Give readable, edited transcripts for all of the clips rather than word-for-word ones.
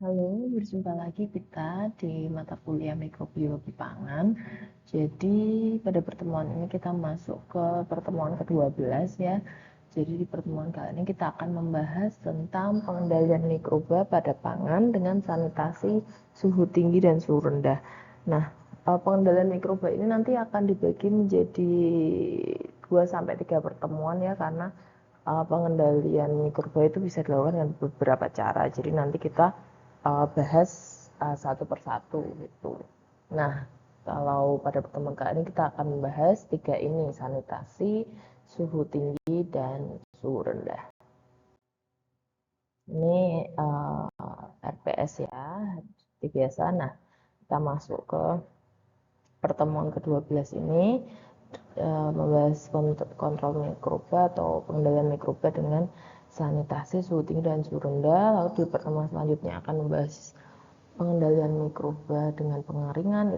Halo, berjumpa lagi kita di mata kuliah mikrobiologi pangan. Jadi pada pertemuan ini kita masuk ke pertemuan ke-12 ya. Jadi di pertemuan kali ini kita akan membahas tentang pengendalian mikroba pada pangan dengan sanitasi suhu tinggi dan suhu rendah. Nah, pengendalian mikroba ini nanti akan dibagi menjadi 2 sampai 3 pertemuan ya, karena pengendalian mikroba itu bisa dilakukan dengan beberapa cara. Jadi nanti kita bahas satu persatu gitu. Nah, kalau pada pertemuan kali ini kita akan membahas 3 ini: sanitasi, suhu tinggi, dan suhu rendah. Ini RPS ya, seperti biasa. Nah, kita masuk ke pertemuan ke-12 ini, membahas kontrol mikroba atau pengendalian mikroba dengan sanitasi suhu tinggi dan suhu rendah. Lalu di pertemuan selanjutnya akan membahas pengendalian mikroba dengan pengeringan,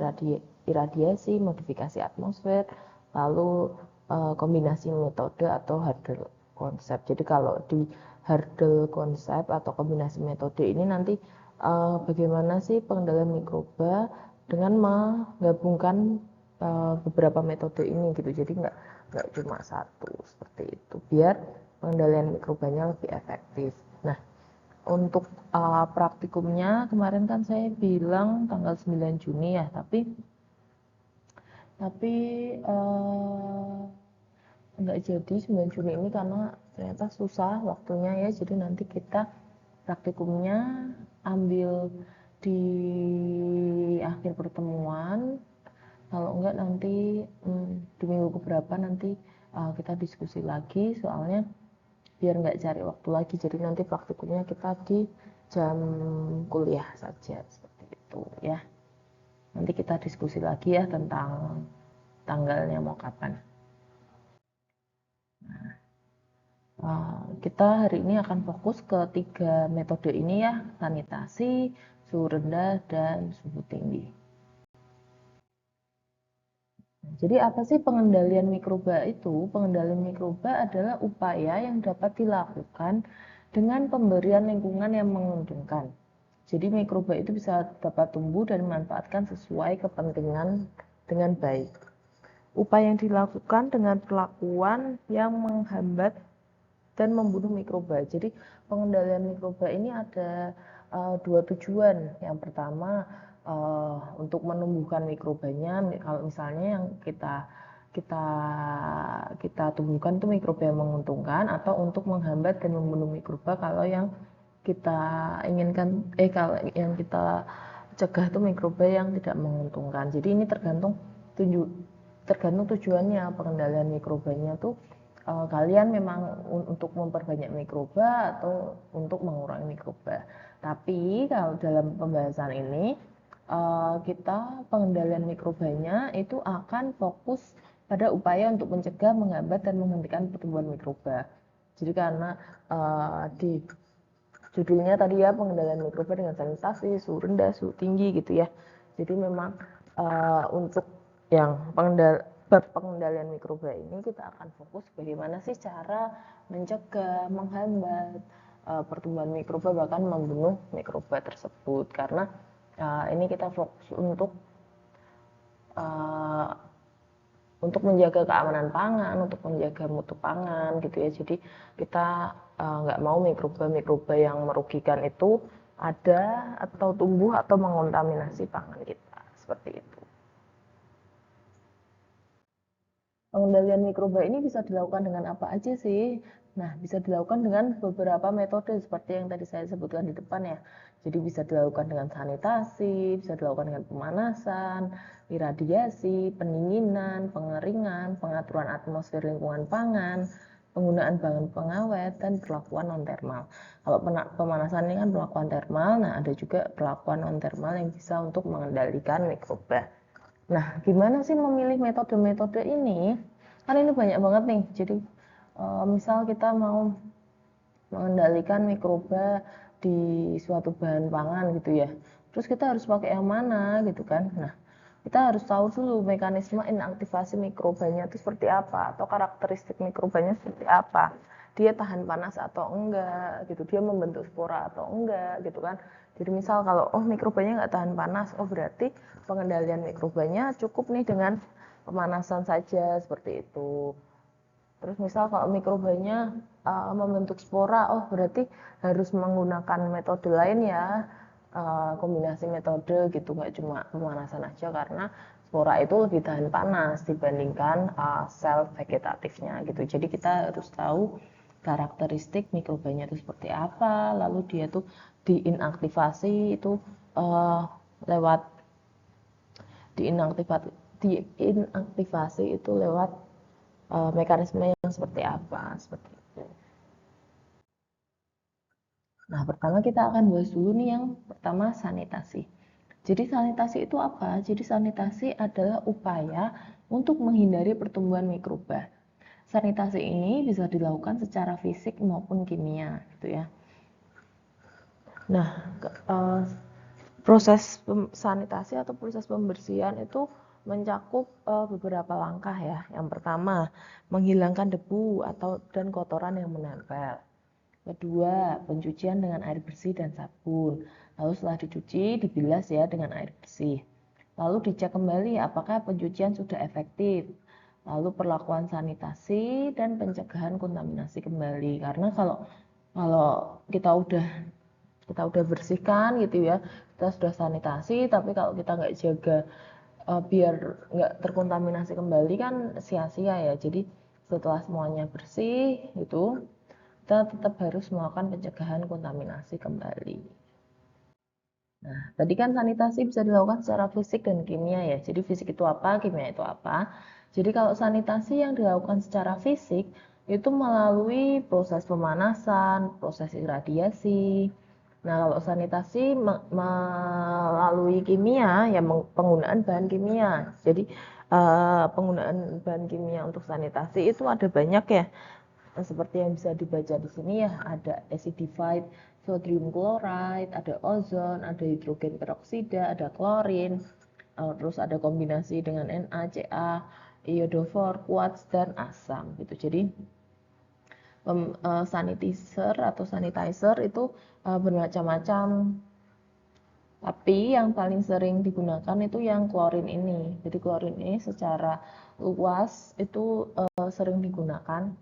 iradiasi, modifikasi atmosfer, lalu kombinasi metode atau Hurdle konsep. Jadi kalau di Hurdle konsep atau kombinasi metode ini nanti bagaimana sih pengendalian mikroba dengan menggabungkan beberapa metode ini gitu. Jadi nggak cuma satu seperti itu, biar pengendalian mikrobanya lebih efektif. Nah, untuk praktikumnya kemarin kan saya bilang tanggal 9 Juni ya, tapi nggak jadi 9 Juni ini karena ternyata susah waktunya ya. Jadi nanti kita praktikumnya ambil di akhir pertemuan. Kalau enggak nanti di minggu keberapa nanti kita diskusi lagi, soalnya biar nggak cari waktu lagi. Jadi nanti praktikumnya kita di jam kuliah saja seperti itu ya. Nanti kita diskusi lagi ya tentang tanggalnya mau kapan. Kita hari ini akan fokus ke 3 metode ini ya: sanitasi, suhu rendah, dan suhu tinggi. Jadi apa sih pengendalian mikroba itu? Pengendalian mikroba adalah upaya yang dapat dilakukan dengan pemberian lingkungan yang menguntungkan. Jadi mikroba itu bisa dapat tumbuh dan dimanfaatkan sesuai kepentingan dengan baik. Upaya yang dilakukan dengan perlakuan yang menghambat dan membunuh mikroba. Jadi pengendalian mikroba ini ada dua tujuan. Yang pertama untuk menumbuhkan mikrobanya. Kalau misalnya yang kita kita tumbuhkan itu mikroba yang menguntungkan, atau untuk menghambat dan membunuh mikroba kalau yang kita inginkan kalau yang kita cegah itu mikroba yang tidak menguntungkan. Jadi ini tergantung tujuannya. Pengendalian mikrobanya tuh kalian memang untuk memperbanyak mikroba atau untuk mengurangi mikroba. Tapi kalau dalam pembahasan ini kita pengendalian mikrobanya itu akan fokus pada upaya untuk mencegah, menghambat, dan menghentikan pertumbuhan mikroba. Jadi karena di judulnya tadi ya, pengendalian mikroba dengan sanitasi, suhu rendah, suhu tinggi gitu ya. Jadi memang untuk yang pengendalian mikroba ini kita akan fokus bagaimana sih cara mencegah, menghambat pertumbuhan mikroba, bahkan membunuh mikroba tersebut. Karena ini kita fokus untuk menjaga keamanan pangan, untuk menjaga mutu pangan gitu ya. Jadi kita nggak mau mikroba-mikroba yang merugikan itu ada atau tumbuh atau mengontaminasi pangan kita, seperti itu. Pengendalian mikroba ini bisa dilakukan dengan apa aja sih? Nah, bisa dilakukan dengan beberapa metode seperti yang tadi saya sebutkan di depan ya. Jadi bisa dilakukan dengan sanitasi, bisa dilakukan dengan pemanasan, iradiasi, pendinginan, pengeringan, pengaturan atmosfer lingkungan pangan, penggunaan bahan pengawet, dan perlakuan non-termal. Kalau pemanasan ini kan perlakuan termal, nah ada juga perlakuan non-termal yang bisa untuk mengendalikan mikroba. Nah, gimana sih memilih metode-metode ini? Kan ini banyak banget nih. Jadi, misal kita mau mengendalikan mikroba di suatu bahan pangan gitu ya. Terus kita harus pakai yang mana gitu kan? Nah, kita harus tahu dulu mekanisme inaktivasi mikrobanya itu seperti apa, atau karakteristik mikrobanya seperti apa. dia tahan panas atau enggak gitu, dia membentuk spora atau enggak gitu kan. Jadi misal kalau mikrobanya nggak tahan panas, berarti pengendalian mikrobanya cukup nih dengan pemanasan saja seperti itu. Terus misal kalau mikrobanya membentuk spora, berarti harus menggunakan metode lain ya, kombinasi metode gitu, nggak cuma pemanasan aja karena spora itu lebih tahan panas dibandingkan sel vegetatifnya gitu. Jadi kita harus tahu karakteristik mikrobanya itu seperti apa, lalu dia tuh diinaktivasi itu lewat diinaktivasi itu lewat mekanisme yang seperti apa, seperti itu. Nah, pertama kita akan bahas dulu nih yang pertama sanitasi. Jadi sanitasi itu apa? Jadi sanitasi adalah upaya untuk menghindari pertumbuhan mikroba. Sanitasi ini bisa dilakukan secara fisik maupun kimia, gitu ya. Nah, proses sanitasi atau proses pembersihan itu mencakup beberapa langkah ya. Yang pertama, menghilangkan debu dan kotoran yang menempel. Kedua, pencucian dengan air bersih dan sabun. Lalu setelah dicuci, dibilas ya dengan air bersih. Lalu dicek kembali apakah pencucian sudah efektif. Lalu perlakuan sanitasi dan pencegahan kontaminasi kembali. Karena kalau kita udah bersihkan gitu ya, kita sudah sanitasi, tapi kalau kita nggak jaga biar nggak terkontaminasi kembali kan sia-sia ya. Jadi setelah semuanya bersih itu kita tetap harus melakukan pencegahan kontaminasi kembali. Nah, tadi kan sanitasi bisa dilakukan secara fisik dan kimia ya. Jadi fisik itu apa, kimia itu apa. Jadi kalau sanitasi yang dilakukan secara fisik itu melalui proses pemanasan, proses iradiasi. Nah, kalau sanitasi melalui kimia ya penggunaan bahan kimia. Jadi penggunaan bahan kimia untuk sanitasi itu ada banyak ya. Nah, seperti yang bisa dibaca di sini ya, ada acidified sodium chloride, ada ozon, ada hidrogen peroksida, ada klorin, terus ada kombinasi dengan NaCa, iodofor, quartz, dan asam gitu. Jadi sanitizer itu bermacam-macam, tapi yang paling sering digunakan itu yang klorin ini. Jadi klorin ini secara luas itu sering digunakan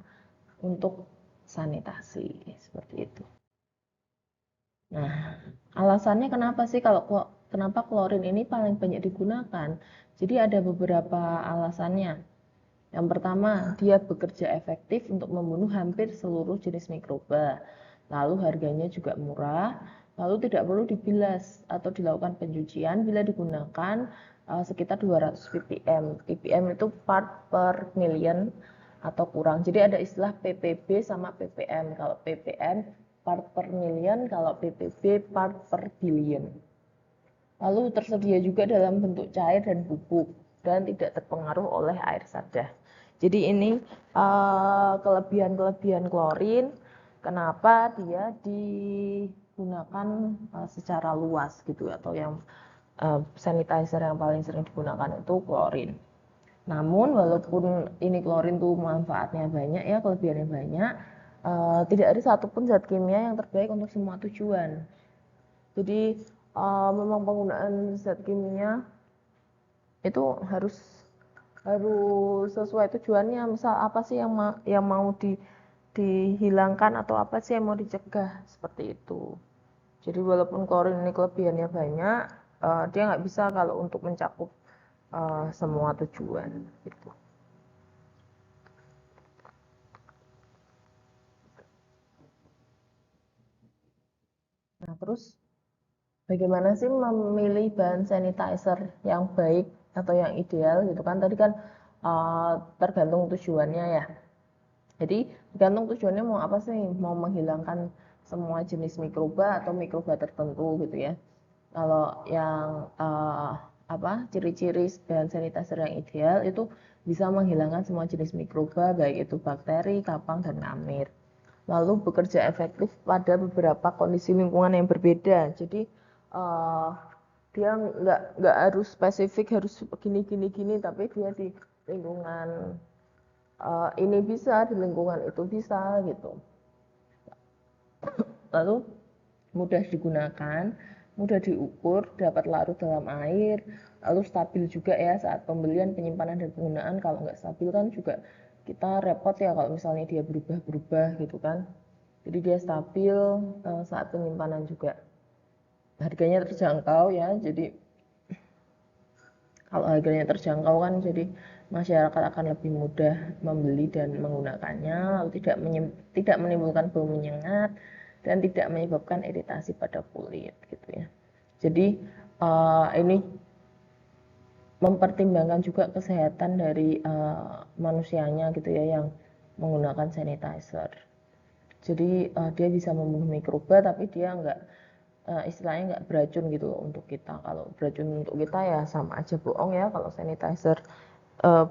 untuk sanitasi seperti itu. Nah, alasannya kenapa sih kenapa klorin ini paling banyak digunakan? Jadi ada beberapa alasannya. Yang pertama, dia bekerja efektif untuk membunuh hampir seluruh jenis mikroba. Lalu harganya juga murah, lalu tidak perlu dibilas atau dilakukan pencucian bila digunakan sekitar 200 ppm. ppm itu part per million atau kurang. Jadi ada istilah ppb sama ppm. Kalau ppm part per million, kalau ppb part per billion. Lalu tersedia juga dalam bentuk cair dan bubuk dan tidak terpengaruh oleh air sadah. Jadi ini kelebihan-kelebihan klorin, kenapa dia digunakan secara luas gitu, atau yang sanitizer yang paling sering digunakan itu klorin. Namun walaupun ini klorin tuh manfaatnya banyak ya, kelebihannya banyak, tidak ada satupun zat kimia yang terbaik untuk semua tujuan. Jadi memang penggunaan zat kimia itu harus sesuai tujuannya. Misal apa sih yang mau dihilangkan atau apa sih yang mau dicegah, seperti itu. Jadi walaupun klorin ini kelebihannya banyak, dia nggak bisa kalau untuk mencakup semua tujuan gitu. Nah, terus bagaimana sih memilih bahan sanitizer yang baik atau yang ideal gitu kan? Tadi kan tergantung tujuannya ya. Jadi tergantung tujuannya mau apa sih? Mau menghilangkan semua jenis mikroba atau mikroba tertentu gitu ya. Kalau yang ciri-ciri bahan sanitizer yang ideal itu bisa menghilangkan semua jenis mikroba, baik itu bakteri, kapang, dan ngamir. Lalu bekerja efektif pada beberapa kondisi lingkungan yang berbeda. Jadi dia nggak harus spesifik harus gini, tapi dia di lingkungan ini bisa, di lingkungan itu bisa gitu. Lalu mudah digunakan, mudah diukur, dapat larut dalam air, lalu stabil juga ya saat pembelian, penyimpanan, dan penggunaan. Kalau nggak stabil kan juga kita repot ya kalau misalnya dia berubah-berubah gitu kan. Jadi dia stabil saat penyimpanan juga. Harganya terjangkau ya, jadi kalau harganya terjangkau kan jadi masyarakat akan lebih mudah membeli dan menggunakannya, lalu tidak menimbulkan bau menyengat dan tidak menyebabkan iritasi pada kulit gitu ya. Jadi ini mempertimbangkan juga kesehatan dari manusianya gitu ya yang menggunakan sanitizer. Jadi dia bisa membunuh mikroba tapi dia nggak istilahnya nggak beracun gitu untuk kita. Kalau beracun untuk kita ya sama aja bohong ya. Kalau sanitizer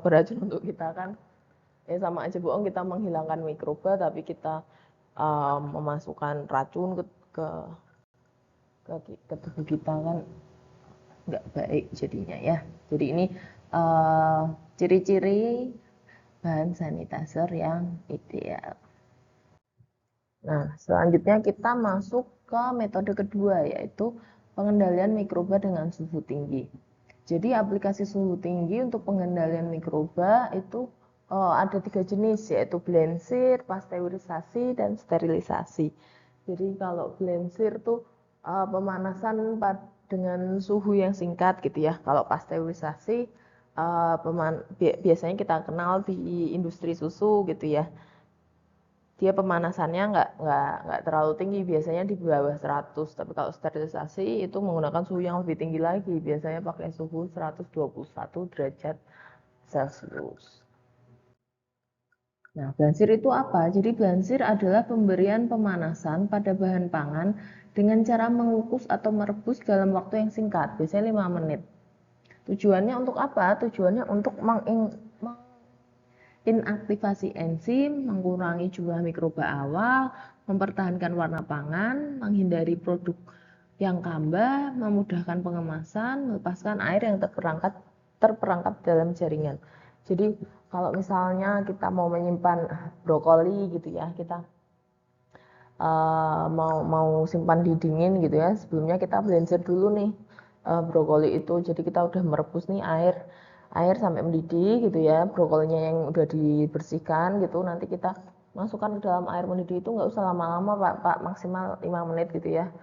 beracun untuk kita kan ya sama aja bohong, kita menghilangkan mikroba tapi kita memasukkan racun ke tubuh kita kan nggak baik jadinya ya. Jadi ini ciri-ciri bahan sanitizer yang ideal. Nah, selanjutnya kita masuk ke metode kedua, yaitu pengendalian mikroba dengan suhu tinggi. Jadi aplikasi suhu tinggi untuk pengendalian mikroba itu ada 3 jenis, yaitu blensir, pasteurisasi, dan sterilisasi. Jadi kalau blensir tuh pemanasan dengan suhu yang singkat gitu ya. Kalau pasteurisasi biasanya kita kenal di industri susu gitu ya. Dia pemanasannya nggak terlalu tinggi, biasanya di bawah 100. Tapi kalau sterilisasi itu menggunakan suhu yang lebih tinggi lagi, biasanya pakai suhu 121 derajat Celcius. Nah, blansir itu apa? Jadi blansir adalah pemberian pemanasan pada bahan pangan dengan cara mengukus atau merebus dalam waktu yang singkat, biasanya 5 menit. Tujuannya untuk apa? Tujuannya untuk inaktivasi enzim, mengurangi jumlah mikroba awal, mempertahankan warna pangan, menghindari produk yang kambah, memudahkan pengemasan, melepaskan air yang terperangkap dalam jaringan. Jadi kalau misalnya kita mau menyimpan brokoli gitu ya, kita mau simpan di dingin gitu ya, sebelumnya kita blender dulu nih brokoli itu. Jadi kita udah merebus nih air sampai mendidih gitu ya, brokolinya yang udah dibersihkan gitu, nanti kita masukkan ke dalam air mendidih itu nggak usah lama-lama Pak, maksimal 5 menit gitu ya.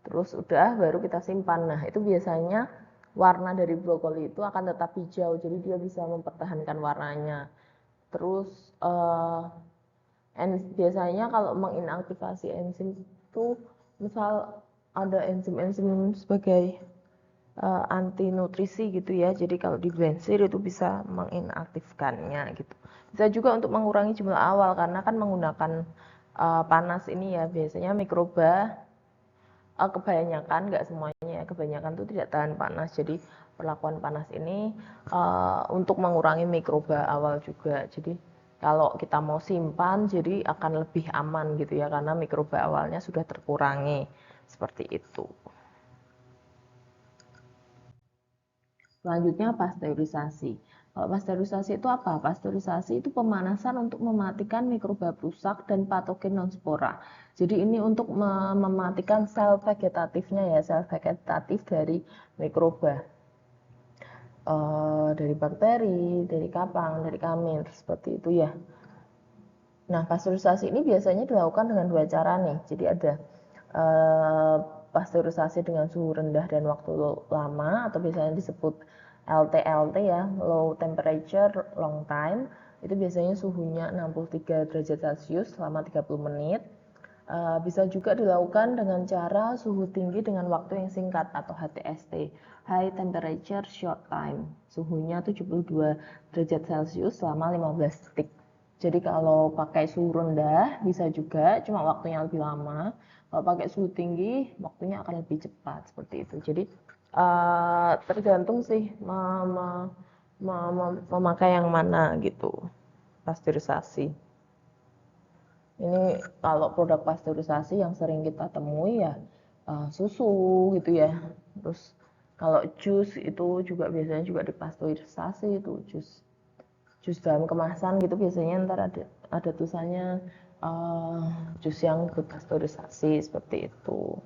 Terus udah baru kita simpan. Nah, itu biasanya warna dari brokoli itu akan tetap hijau, jadi dia bisa mempertahankan warnanya. Terus biasanya kalau menginaktivasi enzim itu misal ada enzim-enzim sebagai anti nutrisi gitu ya, jadi kalau di blensir itu bisa menginaktifkannya gitu. Bisa juga untuk mengurangi jumlah awal karena kan menggunakan panas ini ya, biasanya mikroba kebanyakan, nggak semuanya ya, kebanyakan tuh tidak tahan panas. Jadi perlakuan panas ini untuk mengurangi mikroba awal juga. Jadi kalau kita mau simpan jadi akan lebih aman gitu ya, karena mikroba awalnya sudah terkurangi seperti itu. Selanjutnya pasteurisasi. Kalau pasteurisasi itu apa? Pasteurisasi itu pemanasan untuk mematikan mikroba perusak dan patogen non-spora. Jadi ini untuk mematikan sel vegetatifnya ya, sel vegetatif dari mikroba. Dari bakteri, dari kapang, dari kamir, seperti itu ya. Nah, pasteurisasi ini biasanya dilakukan dengan 2 cara nih. Jadi ada pasteurisasi dengan suhu rendah dan waktu lama atau biasanya disebut LTLT ya, low temperature long time. Itu biasanya suhunya 63 derajat Celcius selama 30 menit. Bisa juga dilakukan dengan cara suhu tinggi dengan waktu yang singkat atau HTST, high temperature short time. Suhunya 72 derajat Celcius selama 15 detik. Jadi kalau pakai suhu rendah bisa juga, cuma waktunya lebih lama. Kalau pakai suhu tinggi, waktunya akan lebih cepat seperti itu. Jadi tergantung sih memakai yang mana gitu, pasteurisasi. Ini kalau produk pasteurisasi yang sering kita temui ya susu gitu ya. Terus kalau jus itu juga biasanya juga dipasteurisasi itu jus. jus dalam kemasan gitu biasanya ntar ada tulisannya jus yang berpasteurisasi seperti itu.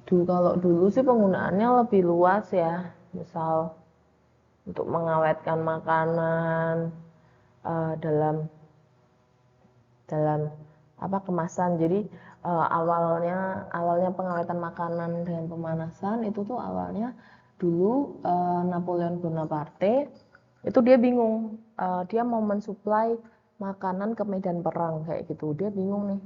Kalau dulu sih penggunaannya lebih luas ya, misal untuk mengawetkan makanan dalam apa kemasan. Jadi awalnya pengawetan makanan dengan pemanasan itu tuh awalnya dulu Napoleon Bonaparte itu dia bingung, dia mau mensuplai makanan ke medan perang kayak gitu. Dia bingung nih,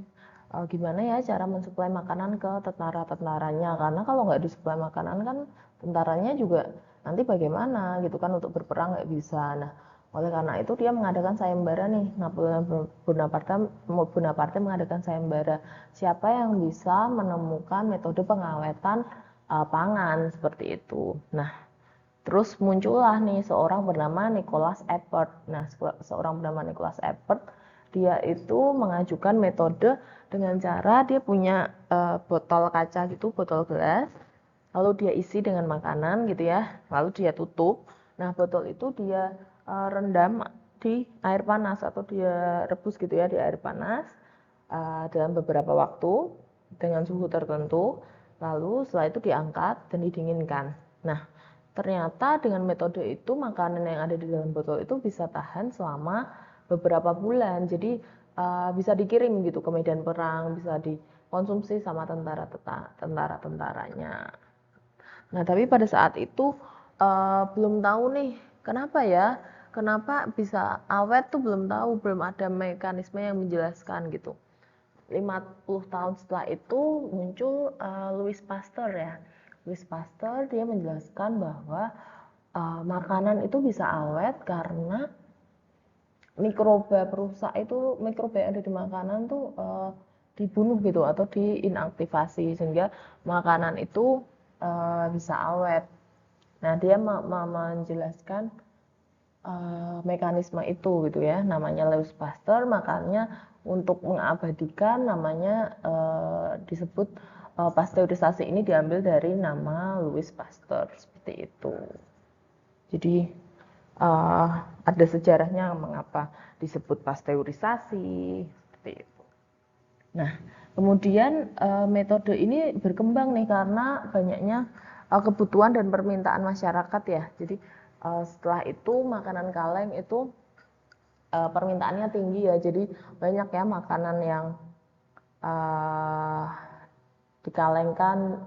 gimana ya cara mensuplai makanan ke tentara-tentaranya, karena kalau nggak disuplai makanan kan tentaranya juga nanti bagaimana gitu kan, untuk berperang nggak bisa. Nah, oleh karena itu dia mengadakan sayembara nih, Napoleon Bonaparte mengadakan sayembara, siapa yang bisa menemukan metode pengawetan pangan seperti itu. Nah, terus muncullah nih seorang bernama Nicholas Appert. Nah, seorang bernama Nicholas Appert, dia itu mengajukan metode dengan cara dia punya botol kaca gitu, botol gelas, lalu dia isi dengan makanan gitu ya, lalu dia tutup. Nah, botol itu dia rendam di air panas atau dia rebus gitu ya di air panas dalam beberapa waktu dengan suhu tertentu, lalu setelah itu diangkat dan didinginkan. Nah, ternyata dengan metode itu makanan yang ada di dalam botol itu bisa tahan selama beberapa bulan. Jadi bisa dikirim gitu ke medan perang, bisa dikonsumsi sama tentara-tentaranya. Nah, tapi pada saat itu belum tahu nih kenapa ya, kenapa bisa awet tuh belum tahu, belum ada mekanisme yang menjelaskan gitu. 50 tahun setelah itu muncul Louis Pasteur ya. Louis Pasteur dia menjelaskan bahwa makanan itu bisa awet karena mikroba perusak itu, mikroba yang ada di makanan tuh dibunuh gitu atau diinaktivasi sehingga makanan itu bisa awet. Nah, dia menjelaskan mekanisme itu gitu ya, namanya Louis Pasteur, makanya untuk mengabadikan namanya disebut pasteurisasi ini diambil dari nama Louis Pasteur seperti itu. Jadi ada sejarahnya mengapa disebut pasteurisasi seperti itu. Nah, kemudian metode ini berkembang nih karena banyaknya kebutuhan dan permintaan masyarakat ya. Jadi setelah itu makanan kaleng itu permintaannya tinggi ya. Jadi banyak ya makanan yang dikalengkan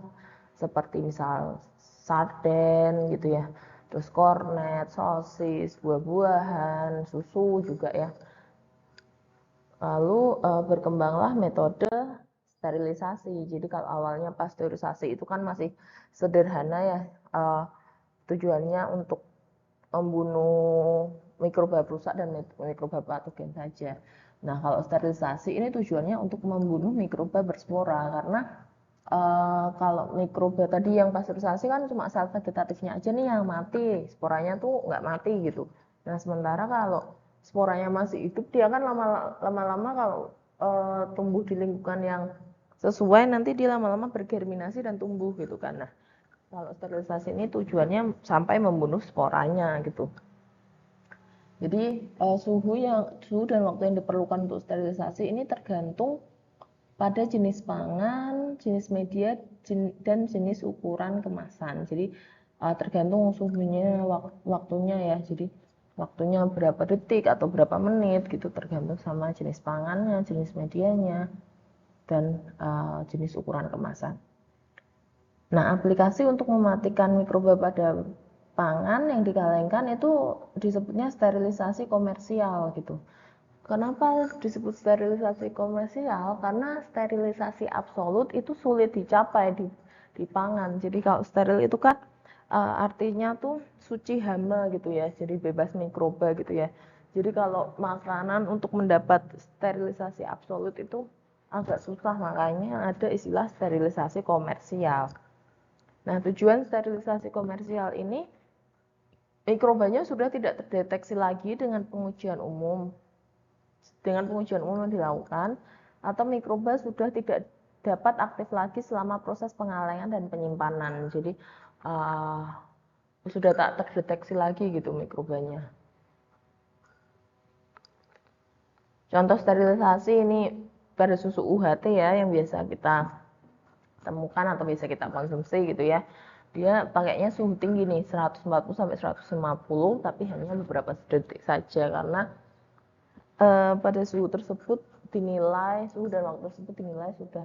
seperti misal sarden gitu ya, terus kornet, sosis, buah-buahan, susu juga ya. Lalu berkembanglah metode sterilisasi. Jadi kalau awalnya pasteurisasi itu kan masih sederhana ya, tujuannya untuk membunuh mikroba perusak dan mikroba patogen saja. Nah, kalau sterilisasi ini tujuannya untuk membunuh mikroba berspora, karena kalau mikroba tadi yang pasteurisasi kan cuma sel vegetatifnya aja nih yang mati, sporanya tuh nggak mati gitu. Nah, sementara kalau sporanya masih hidup, dia kan lama-lama kalau tumbuh di lingkungan yang sesuai, nanti dia lama-lama bergerminasi dan tumbuh gitu kan. Nah, kalau sterilisasi ini tujuannya sampai membunuh sporanya gitu. Jadi suhu dan waktu yang diperlukan untuk sterilisasi ini tergantung pada jenis pangan, jenis media, dan jenis ukuran kemasan. Jadi tergantung suhunya, waktunya ya. Jadi waktunya berapa detik atau berapa menit gitu, tergantung sama jenis pangannya, jenis medianya, dan jenis ukuran kemasan. Nah, aplikasi untuk mematikan mikroba pada pangan yang dikalengkan itu disebutnya sterilisasi komersial gitu. Kenapa disebut sterilisasi komersial? Karena sterilisasi absolut itu sulit dicapai di pangan. Jadi kalau steril itu kan artinya tuh suci hama gitu ya, jadi bebas mikroba gitu ya. Jadi kalau makanan untuk mendapat sterilisasi absolut itu agak susah, makanya ada istilah sterilisasi komersial. Nah, tujuan sterilisasi komersial ini, mikrobanya sudah tidak terdeteksi lagi dengan pengujian umum yang dilakukan, atau mikroba sudah tidak dapat aktif lagi selama proses pengalengan dan penyimpanan. Jadi sudah tak terdeteksi lagi gitu mikrobanya. Contoh sterilisasi ini pada susu UHT ya, yang biasa kita temukan atau bisa kita konsumsi gitu ya. Dia pakainya suhu tinggi nih, 140 sampai 150, tapi hanya beberapa detik saja karena pada suhu tersebut suhu dan waktu tersebut dinilai sudah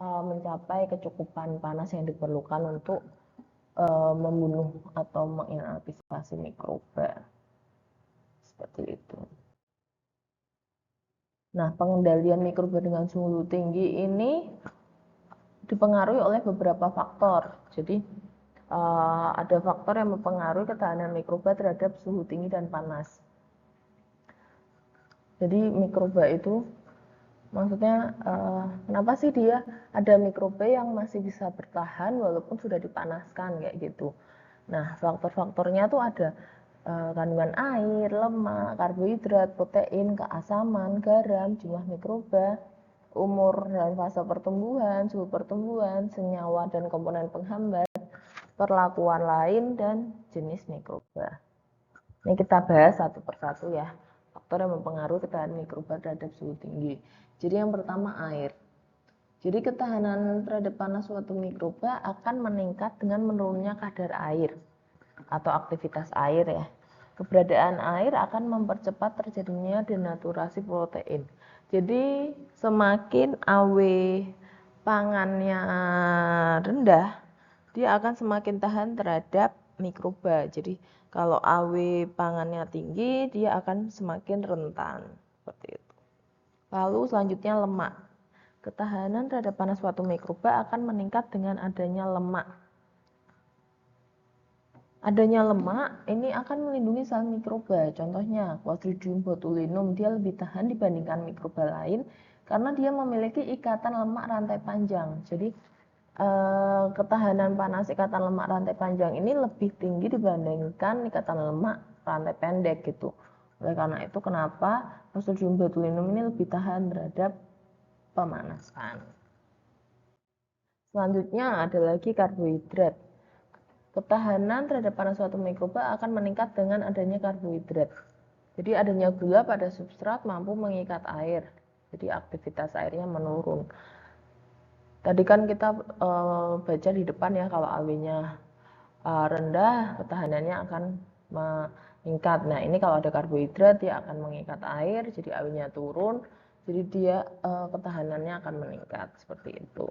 mencapai kecukupan panas yang diperlukan untuk membunuh atau menginaktivasi mikroba. Seperti itu. Nah, pengendalian mikroba dengan suhu tinggi ini dipengaruhi oleh beberapa faktor. Jadi ada faktor yang mempengaruhi ketahanan mikroba terhadap suhu tinggi dan panas. Jadi mikroba itu maksudnya kenapa sih dia ada mikroba yang masih bisa bertahan walaupun sudah dipanaskan kayak gitu. Nah, faktor-faktornya tuh ada kandungan air, lemak, karbohidrat, protein, keasaman, garam, jumlah mikroba, umur dan fase pertumbuhan, suhu pertumbuhan, senyawa dan komponen penghambat, perlakuan lain, dan jenis mikroba. Ini kita bahas satu persatu ya, faktor yang mempengaruhi ketahanan mikroba terhadap suhu tinggi. Jadi yang pertama air. Jadi ketahanan terhadap panas suatu mikroba akan meningkat dengan menurunnya kadar air atau aktivitas air ya. Keberadaan air akan mempercepat terjadinya denaturasi protein. Jadi semakin AW pangannya rendah, dia akan semakin tahan terhadap mikroba. Jadi kalau AW pangannya tinggi, dia akan semakin rentan. Seperti itu. Lalu selanjutnya lemak. Ketahanan terhadap panas suatu mikroba akan meningkat dengan adanya lemak. Adanya lemak ini akan melindungi sel mikroba. Contohnya Clostridium botulinum, dia lebih tahan dibandingkan mikroba lain karena dia memiliki ikatan lemak rantai panjang. Jadi ketahanan panas ikatan lemak rantai panjang ini lebih tinggi dibandingkan ikatan lemak rantai pendek gitu. Oleh karena itu kenapa Clostridium botulinum ini lebih tahan terhadap pemanasan. Selanjutnya ada lagi karbohidrat. Ketahanan terhadap panas suatu mikroba akan meningkat dengan adanya karbohidrat. Jadi adanya gula pada substrat mampu mengikat air. Jadi aktivitas airnya menurun. Tadi kan kita baca di depan ya, kalau AW-nya rendah, ketahanannya akan meningkat. Nah, ini kalau ada karbohidrat dia akan mengikat air, jadi AW-nya turun, jadi dia ketahanannya akan meningkat seperti itu.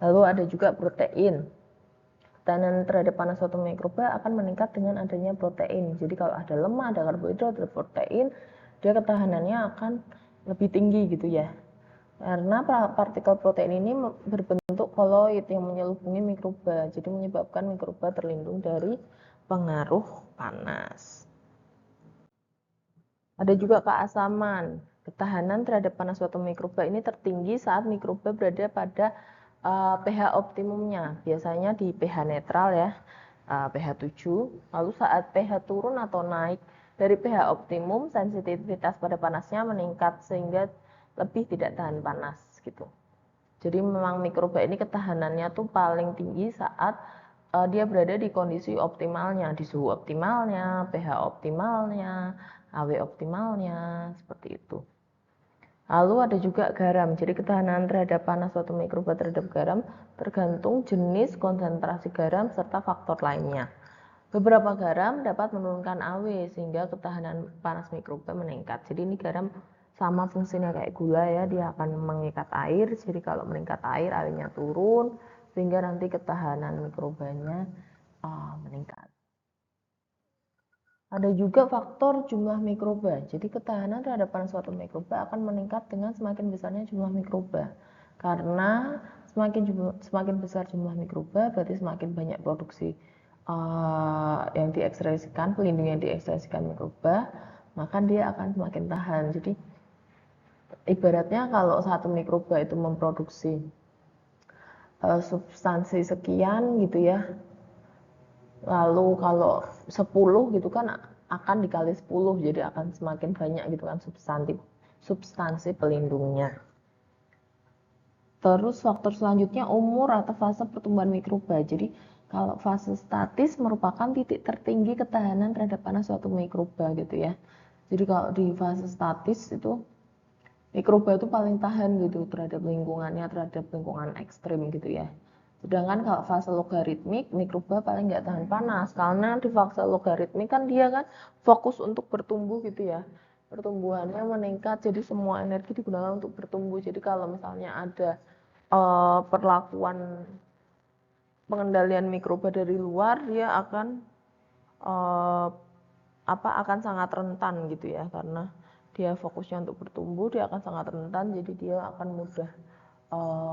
Lalu ada juga protein. Ketahanan terhadap panas suatu mikroba akan meningkat dengan adanya protein. Jadi kalau ada lemak, ada karbohidrat, ada protein, dia ketahanannya akan lebih tinggi gitu ya. Karena partikel protein ini berbentuk koloid yang menyelubungi mikroba, jadi menyebabkan mikroba terlindung dari pengaruh panas. Ada juga keasaman. Ketahanan terhadap panas suatu mikroba ini tertinggi saat mikroba berada pada pH optimumnya, biasanya di pH netral ya, pH 7. Lalu saat pH turun atau naik dari pH optimum, sensitivitas pada panasnya meningkat sehingga lebih tidak tahan panas gitu. Jadi memang mikroba ini ketahanannya tuh paling tinggi saat dia berada di kondisi optimalnya, di suhu optimalnya, pH optimalnya, AW optimalnya, seperti itu. Lalu ada juga garam. Jadi ketahanan terhadap panas suatu mikroba terhadap garam tergantung jenis konsentrasi garam serta faktor lainnya. Beberapa garam dapat menurunkan AW sehingga ketahanan panas mikroba meningkat. Jadi ini garam sama fungsinya kayak gula ya, dia akan mengikat air. Jadi kalau meningkat air, AW-nya turun sehingga nanti ketahanan mikrobanya meningkat. Ada juga faktor jumlah mikroba. Jadi ketahanan terhadap panas suatu mikroba akan meningkat dengan semakin besarnya jumlah mikroba. Karena semakin besar jumlah mikroba, berarti semakin banyak produksi yang diekspresikan, pelindung yang diekspresikan mikroba, maka dia akan semakin tahan. Jadi ibaratnya kalau satu mikroba itu memproduksi substansi sekian gitu ya, lalu kalau 10 gitu kan akan dikali 10, jadi akan semakin banyak gitu kan substansi pelindungnya. Terus faktor selanjutnya umur atau fase pertumbuhan mikroba. Jadi kalau fase statis merupakan titik tertinggi ketahanan terhadap panas suatu mikroba gitu ya. Jadi kalau di fase statis itu Mikroba itu paling tahan gitu terhadap lingkungannya, terhadap lingkungan ekstrim gitu ya. Sedangkan kalau fase logaritmik, mikroba paling nggak tahan panas. Karena di fase logaritmik kan dia kan fokus untuk bertumbuh gitu ya. Pertumbuhannya meningkat, jadi semua energi digunakan untuk bertumbuh. Jadi kalau misalnya ada perlakuan pengendalian mikroba dari luar, dia akan eh, akan sangat rentan gitu ya, karena dia fokusnya untuk bertumbuh, dia akan sangat rentan, jadi dia akan mudah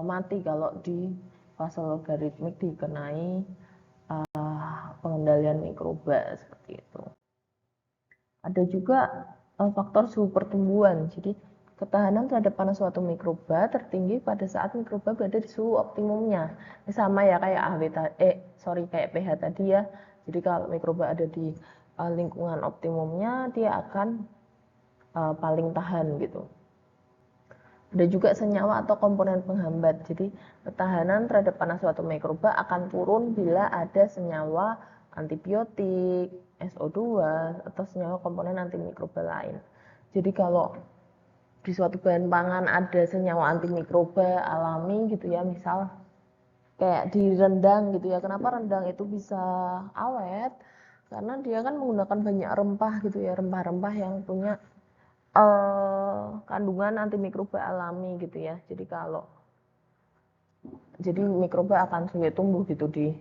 mati kalau di fase logaritmik dikenai pengendalian mikroba seperti itu. Ada juga faktor suhu pertumbuhan. Jadi ketahanan terhadap panas suatu mikroba tertinggi pada saat mikroba berada di suhu optimumnya. Ini sama ya kayak kayak pH tadi ya. Jadi kalau mikroba ada di lingkungan optimumnya, dia akan paling tahan gitu. Ada juga senyawa atau komponen penghambat. Jadi ketahanan terhadap panas suatu mikroba akan turun bila ada senyawa antibiotik, SO2, atau senyawa komponen antimikroba lain. Jadi kalau di suatu bahan pangan ada senyawa antimikroba alami gitu ya, misal kayak di rendang gitu ya. Kenapa rendang itu bisa awet? Karena dia kan menggunakan banyak rempah gitu ya, rempah-rempah yang punya kandungan antimikroba alami gitu ya. Jadi mikroba akan sulit tumbuh gitu di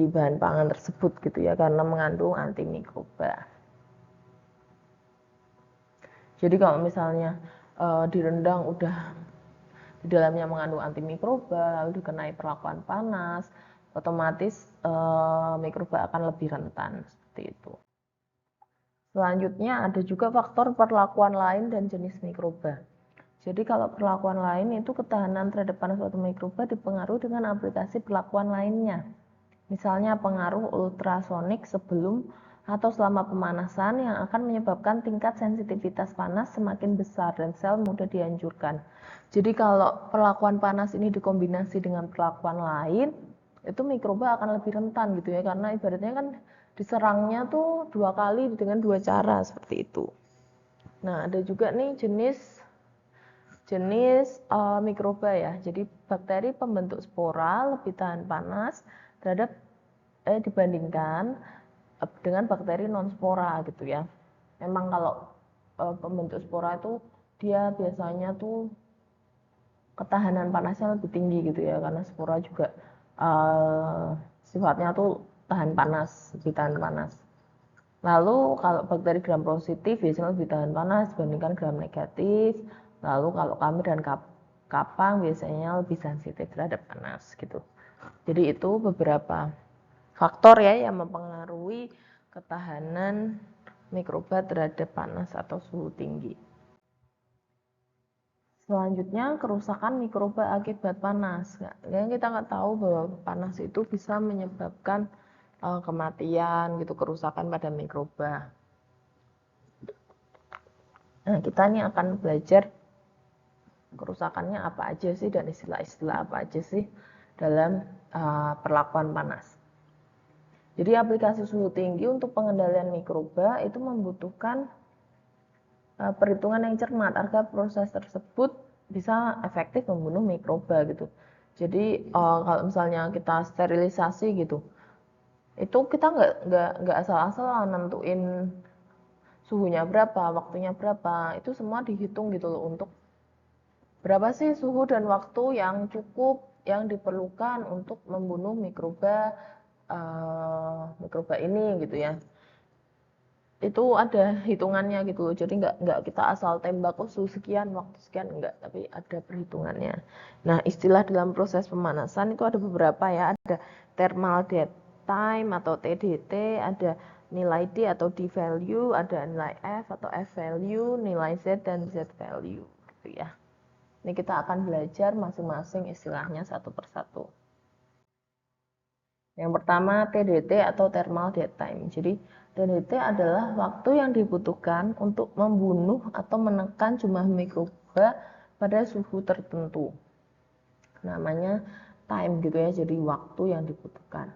bahan pangan tersebut gitu ya, karena mengandung antimikroba. Jadi kalau misalnya di rendang udah di dalamnya mengandung antimikroba lalu dikenai perlakuan panas, otomatis mikroba akan lebih rentan seperti itu. Selanjutnya ada juga faktor perlakuan lain dan jenis mikroba. Jadi kalau perlakuan lain itu ketahanan terhadap panas suatu mikroba dipengaruhi dengan aplikasi perlakuan lainnya. Misalnya pengaruh ultrasonik sebelum atau selama pemanasan yang akan menyebabkan tingkat sensitivitas panas semakin besar dan sel mudah dihancurkan. Jadi kalau perlakuan panas ini dikombinasi dengan perlakuan lain, itu mikroba akan lebih rentan gitu ya, karena ibaratnya kan diserangnya tuh 2 kali dengan 2 cara seperti itu. Nah, ada juga nih jenis mikroba ya. Jadi bakteri pembentuk spora lebih tahan panas terhadap dibandingkan dengan bakteri non spora gitu ya. Memang kalau pembentuk spora itu dia biasanya tuh ketahanan panasnya lebih tinggi gitu ya, karena spora juga sifatnya tuh tahan panas, lebih tahan panas. Lalu kalau bakteri gram positif biasanya lebih tahan panas dibandingkan gram negatif. Lalu kalau kamir dan kapang biasanya lebih sensitif terhadap panas gitu. Jadi itu beberapa faktor ya yang mempengaruhi ketahanan mikroba terhadap panas atau suhu tinggi. Selanjutnya kerusakan mikroba akibat panas. Yang kita nggak tahu bahwa panas itu bisa menyebabkan kematian gitu, kerusakan pada mikroba. Nah, kita ini akan belajar kerusakannya apa aja sih dan istilah-istilah apa aja sih dalam perlakuan panas. Jadi aplikasi suhu tinggi untuk pengendalian mikroba itu membutuhkan perhitungan yang cermat agar proses tersebut bisa efektif membunuh mikroba gitu. Jadi kalau misalnya kita sterilisasi gitu, itu kita nggak asal-asalan nentuin suhunya berapa, waktunya berapa, itu semua dihitung gitu loh, untuk berapa sih suhu dan waktu yang cukup yang diperlukan untuk membunuh mikroba ini gitu ya. Itu ada hitungannya gitu loh. Jadi nggak kita asal tembak suhu sekian, waktu sekian, enggak, tapi ada perhitungannya. Nah, istilah dalam proses pemanasan itu ada beberapa ya. Ada thermal dead time atau TDT, ada nilai D atau D value, ada nilai F atau F value, nilai Z dan Z value gitu ya. Ini kita akan belajar masing-masing istilahnya satu persatu. Yang pertama TDT atau thermal dead time. Jadi TDT adalah waktu yang dibutuhkan untuk membunuh atau menekan jumlah mikroba pada suhu tertentu. Namanya time gitu ya, jadi waktu yang dibutuhkan.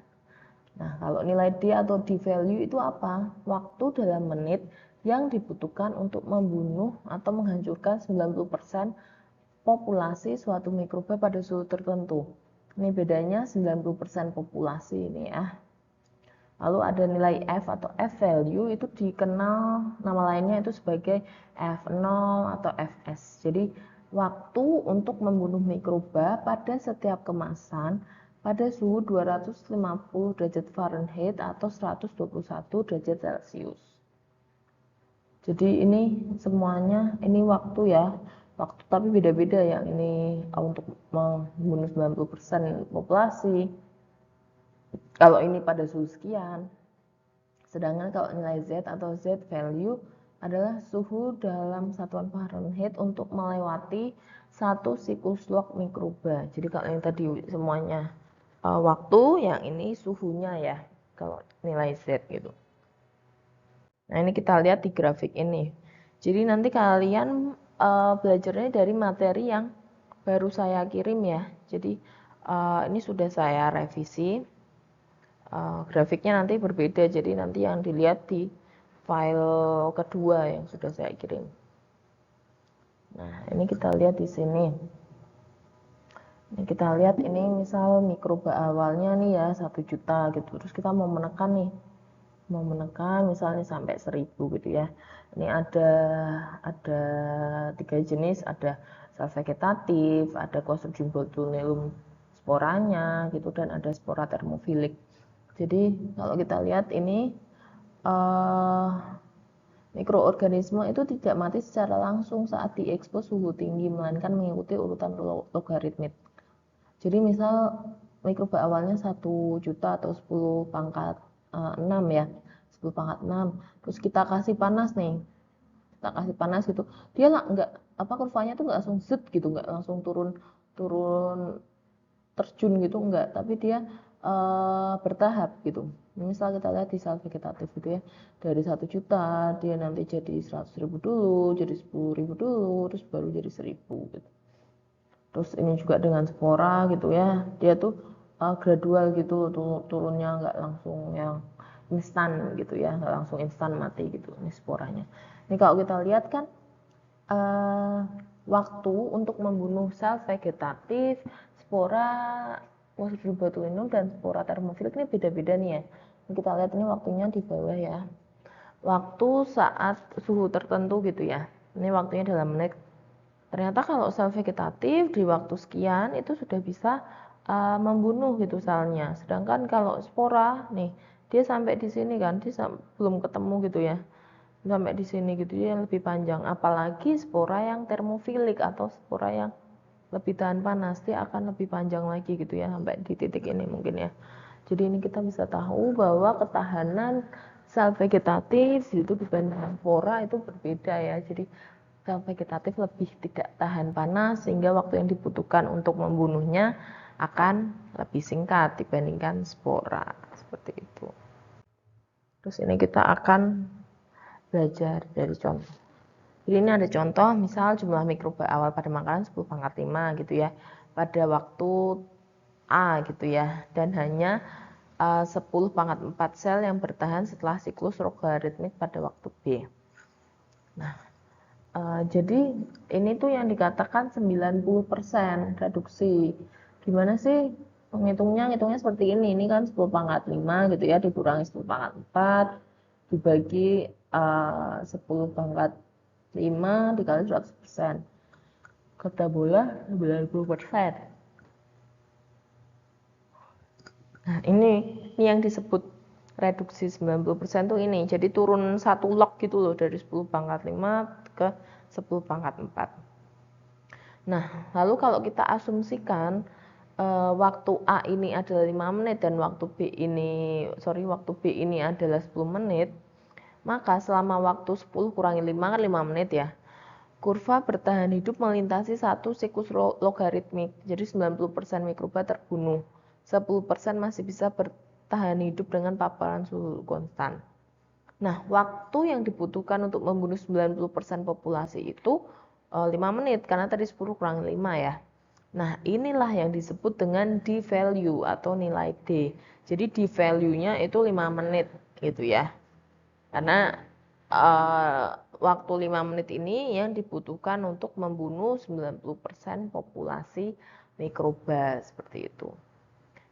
Nah, kalau nilai D atau D value itu apa? Waktu dalam menit yang dibutuhkan untuk membunuh atau menghancurkan 90% populasi suatu mikroba pada suhu tertentu. Ini bedanya 90% populasi ini ya. Lalu ada nilai F atau F value, itu dikenal nama lainnya itu sebagai F0 atau Fs. Jadi waktu untuk membunuh mikroba pada setiap kemasan pada suhu 250 derajat Fahrenheit atau 121 derajat Celcius. Jadi ini semuanya ini waktu ya, waktu tapi beda-beda ya. Ini untuk membunuh 90% populasi. Kalau ini pada suhu sekian. Sedangkan kalau nilai Z atau Z value adalah suhu dalam satuan Fahrenheit untuk melewati satu siklus log mikroba. Jadi kalau yang tadi semuanya waktu, yang ini suhunya ya, kalau nilai Z gitu. Nah ini kita lihat di grafik ini. Jadi nanti kalian belajarnya dari materi yang baru saya kirim ya. Jadi ini sudah saya revisi. Grafiknya nanti berbeda, jadi nanti yang dilihat di file kedua yang sudah saya kirim. Nah ini kita lihat di sini. Ini kita lihat ini misal mikroba awalnya nih ya 1 juta gitu, terus kita mau menekan nih, mau menekan misalnya sampai 1000 gitu ya. Ini ada 3 jenis, ada sel vegetatif, ada Clostridium botulinum sporanya gitu, dan ada spora termofilik. Jadi kalau kita lihat ini mikroorganisme itu tidak mati secara langsung saat diekspos suhu tinggi, melainkan mengikuti urutan logaritmik. Jadi misal mikroba awalnya 1 juta atau 10 pangkat 6 ya, 10 pangkat 6, terus kita kasih panas nih, kita kasih panas gitu, dia lah enggak kurvanya tuh enggak langsung zet gitu, enggak langsung turun terjun gitu enggak, tapi dia bertahap gitu. Misal kita lihat di sel vegetatif gitu ya, dari 1 juta dia nanti jadi 100.000 dulu, jadi 10.000 dulu, terus baru jadi 1.000 gitu. Terus ini juga dengan spora gitu ya, dia tuh gradual gitu turunnya, nggak langsung yang instan gitu ya, nggak langsung instan mati gitu ini sporanya. Ini kalau kita lihat kan waktu untuk membunuh sel vegetatif, spora Clostridium botulinum dan spora termofilik ini beda-beda nih ya. Ini kita lihat ini waktunya di bawah ya. Waktu saat suhu tertentu gitu ya. Ini waktunya dalam menit. Ternyata kalau sel vegetatif di waktu sekian itu sudah bisa membunuh gitu selnya. Sedangkan kalau spora nih, dia sampai di sini kan, dia belum ketemu gitu ya. Sampai di sini gitu ya, lebih panjang. Apalagi spora yang termofilik atau spora yang lebih tahan panas, dia akan lebih panjang lagi gitu ya, sampai di titik ini mungkin ya. Jadi ini kita bisa tahu bahwa ketahanan sel vegetatif itu dibanding spora itu berbeda ya. Jadi sel vegetatif lebih tidak tahan panas, sehingga waktu yang dibutuhkan untuk membunuhnya akan lebih singkat dibandingkan spora, seperti itu. Terus ini kita akan belajar dari contoh. Jadi ini ada contoh, misal jumlah mikroba awal pada makanan 10 pangkat 5 gitu ya, pada waktu A gitu ya, dan hanya 10 pangkat 4 sel yang bertahan setelah siklus logaritmik pada waktu B. Nah, jadi ini tuh yang dikatakan 90% reduksi. Gimana sih penghitungnya? Ngitungnya seperti ini kan 10 pangkat 5 gitu ya, dikurangi 10 pangkat 4, dibagi 10 pangkat 5 dikali 100%. Kata bola 90%. Nah ini yang disebut reduksi 90% tuh ini. Jadi turun 1 log gitu loh, dari 10 pangkat 5 ke 10 pangkat 4. Nah lalu kalau kita asumsikan waktu A ini adalah 5 menit dan waktu B ini adalah 10 menit, maka selama waktu 10 kurangi 5 kan 5 menit ya, kurva bertahan hidup melintasi satu siklus logaritmik. Jadi 90% mikroba terbunuh, 10% masih bisa bertahan hidup dengan paparan suhu konstan. Nah, waktu yang dibutuhkan untuk membunuh 90% populasi itu 5 menit, karena tadi 10 kurang 5 ya. Nah, inilah yang disebut dengan D value atau nilai D. Jadi D value-nya itu 5 menit gitu ya. Karena waktu 5 menit ini yang dibutuhkan untuk membunuh 90% populasi mikroba seperti itu.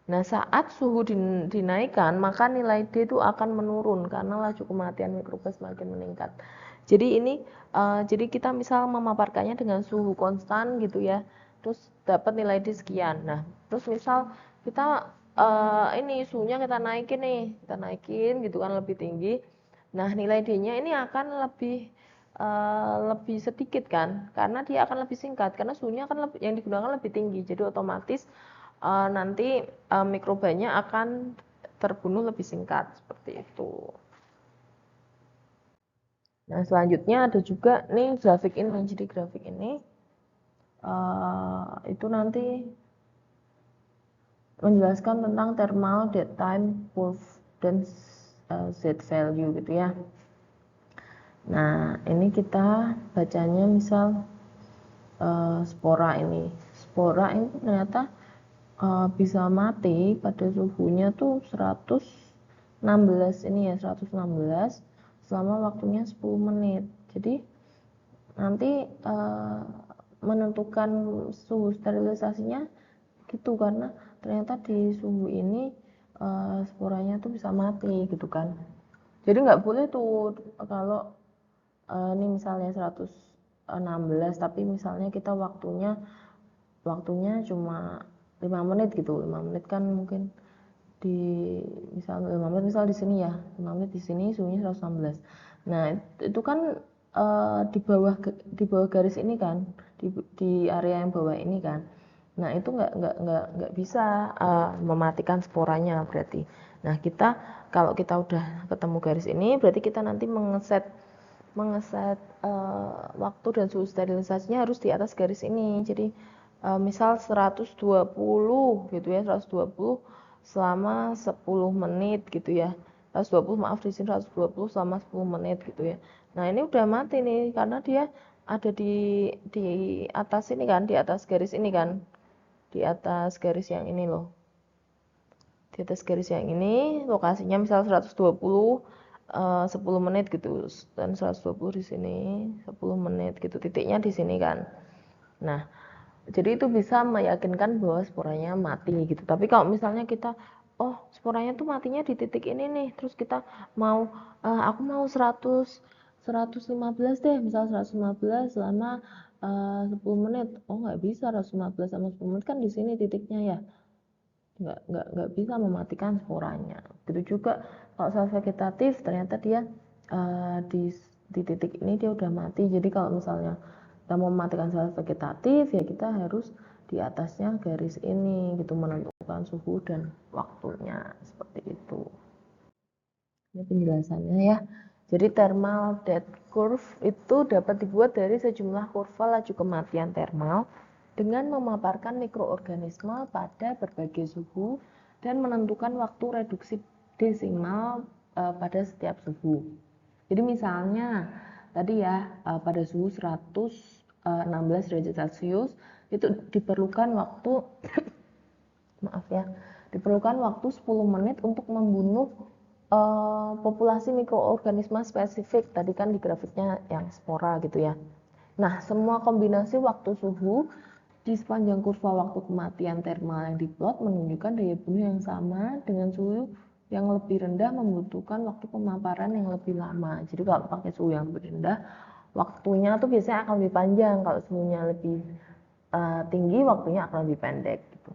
Nah, saat suhu dinaikkan, maka nilai D itu akan menurun karena laju kematian mikroba semakin meningkat. Jadi ini, jadi kita misal memaparkannya dengan suhu konstan gitu ya, terus dapat nilai D sekian. Nah, terus misal kita ini suhunya kita naikin gitu kan lebih tinggi. Nah, nilai D-nya ini akan lebih sedikit kan, karena dia akan lebih singkat, karena suhunya akan yang digunakan lebih tinggi. Jadi otomatis nanti mikrobanya akan terbunuh lebih singkat seperti itu. Nah, selanjutnya ada juga nih grafik ini. Jadi grafik ini itu nanti menjelaskan tentang thermal dead time curve dan Z value gitu ya. Nah, ini kita bacanya misal spora ini. Spora ini ternyata bisa mati pada suhunya tuh 116 ini ya, 116 selama waktunya 10 menit. Jadi nanti menentukan suhu sterilisasinya gitu, karena ternyata di suhu ini sporanya tuh bisa mati gitu kan. Jadi nggak boleh tuh kalau ini misalnya 116 tapi misalnya kita waktunya cuma 5 menit gitu. 5 menit kan mungkin di misal 5 menit misal di sini ya, 5 menit di sini suhunya 116. Nah, itu kan di bawah garis ini kan, di area yang bawah ini kan. Nah, itu nggak bisa mematikan sporanya berarti. Nah, kalau kita udah ketemu garis ini, berarti kita nanti mengeset waktu dan suhu sterilisasinya harus di atas garis ini. Jadi misal 120 gitu ya, 120 selama 10 menit gitu ya. 120 maaf di sini 120 selama 10 menit gitu ya. Nah, ini udah mati nih karena dia ada di atas ini kan, di atas garis ini kan. Di atas garis yang ini loh. Di atas garis yang ini lokasinya misal 120 10 menit gitu, dan 120 di sini 10 menit gitu, titiknya di sini kan. Nah, jadi itu bisa meyakinkan bahwa sporanya mati gitu. Tapi kalau misalnya kita sporanya tuh matinya di titik ini nih, terus kita mau aku mau 115 deh, misal 115 selama 10 menit. Oh, nggak bisa, 115 sama 10 menit kan di sini titiknya ya, nggak bisa mematikan sporanya. Begitu juga kalau sel vegetatif, ternyata dia di titik ini dia udah mati. Jadi kalau misalnya kita mau mematikan sel vegetatif, ya kita harus di atasnya garis ini gitu, menentukan suhu dan waktunya seperti itu. Ini penjelasannya ya. Jadi thermal death curve itu dapat dibuat dari sejumlah kurva laju kematian termal dengan memaparkan mikroorganisme pada berbagai suhu dan menentukan waktu reduksi desimal pada setiap suhu. Jadi misalnya tadi ya pada suhu 116 derajat Celcius itu diperlukan waktu maaf ya, diperlukan waktu 10 menit untuk membunuh populasi mikroorganisme spesifik. Tadi kan di grafiknya yang spora gitu ya. Nah, semua kombinasi waktu suhu di sepanjang kurva waktu kematian termal yang diplot menunjukkan daya bunuh yang sama dengan suhu yang lebih rendah membutuhkan waktu pemaparan yang lebih lama. Jadi kalau pakai suhu yang lebih rendah, waktunya tuh biasanya akan lebih panjang. Kalau suhunya lebih tinggi, waktunya akan lebih pendek gitu.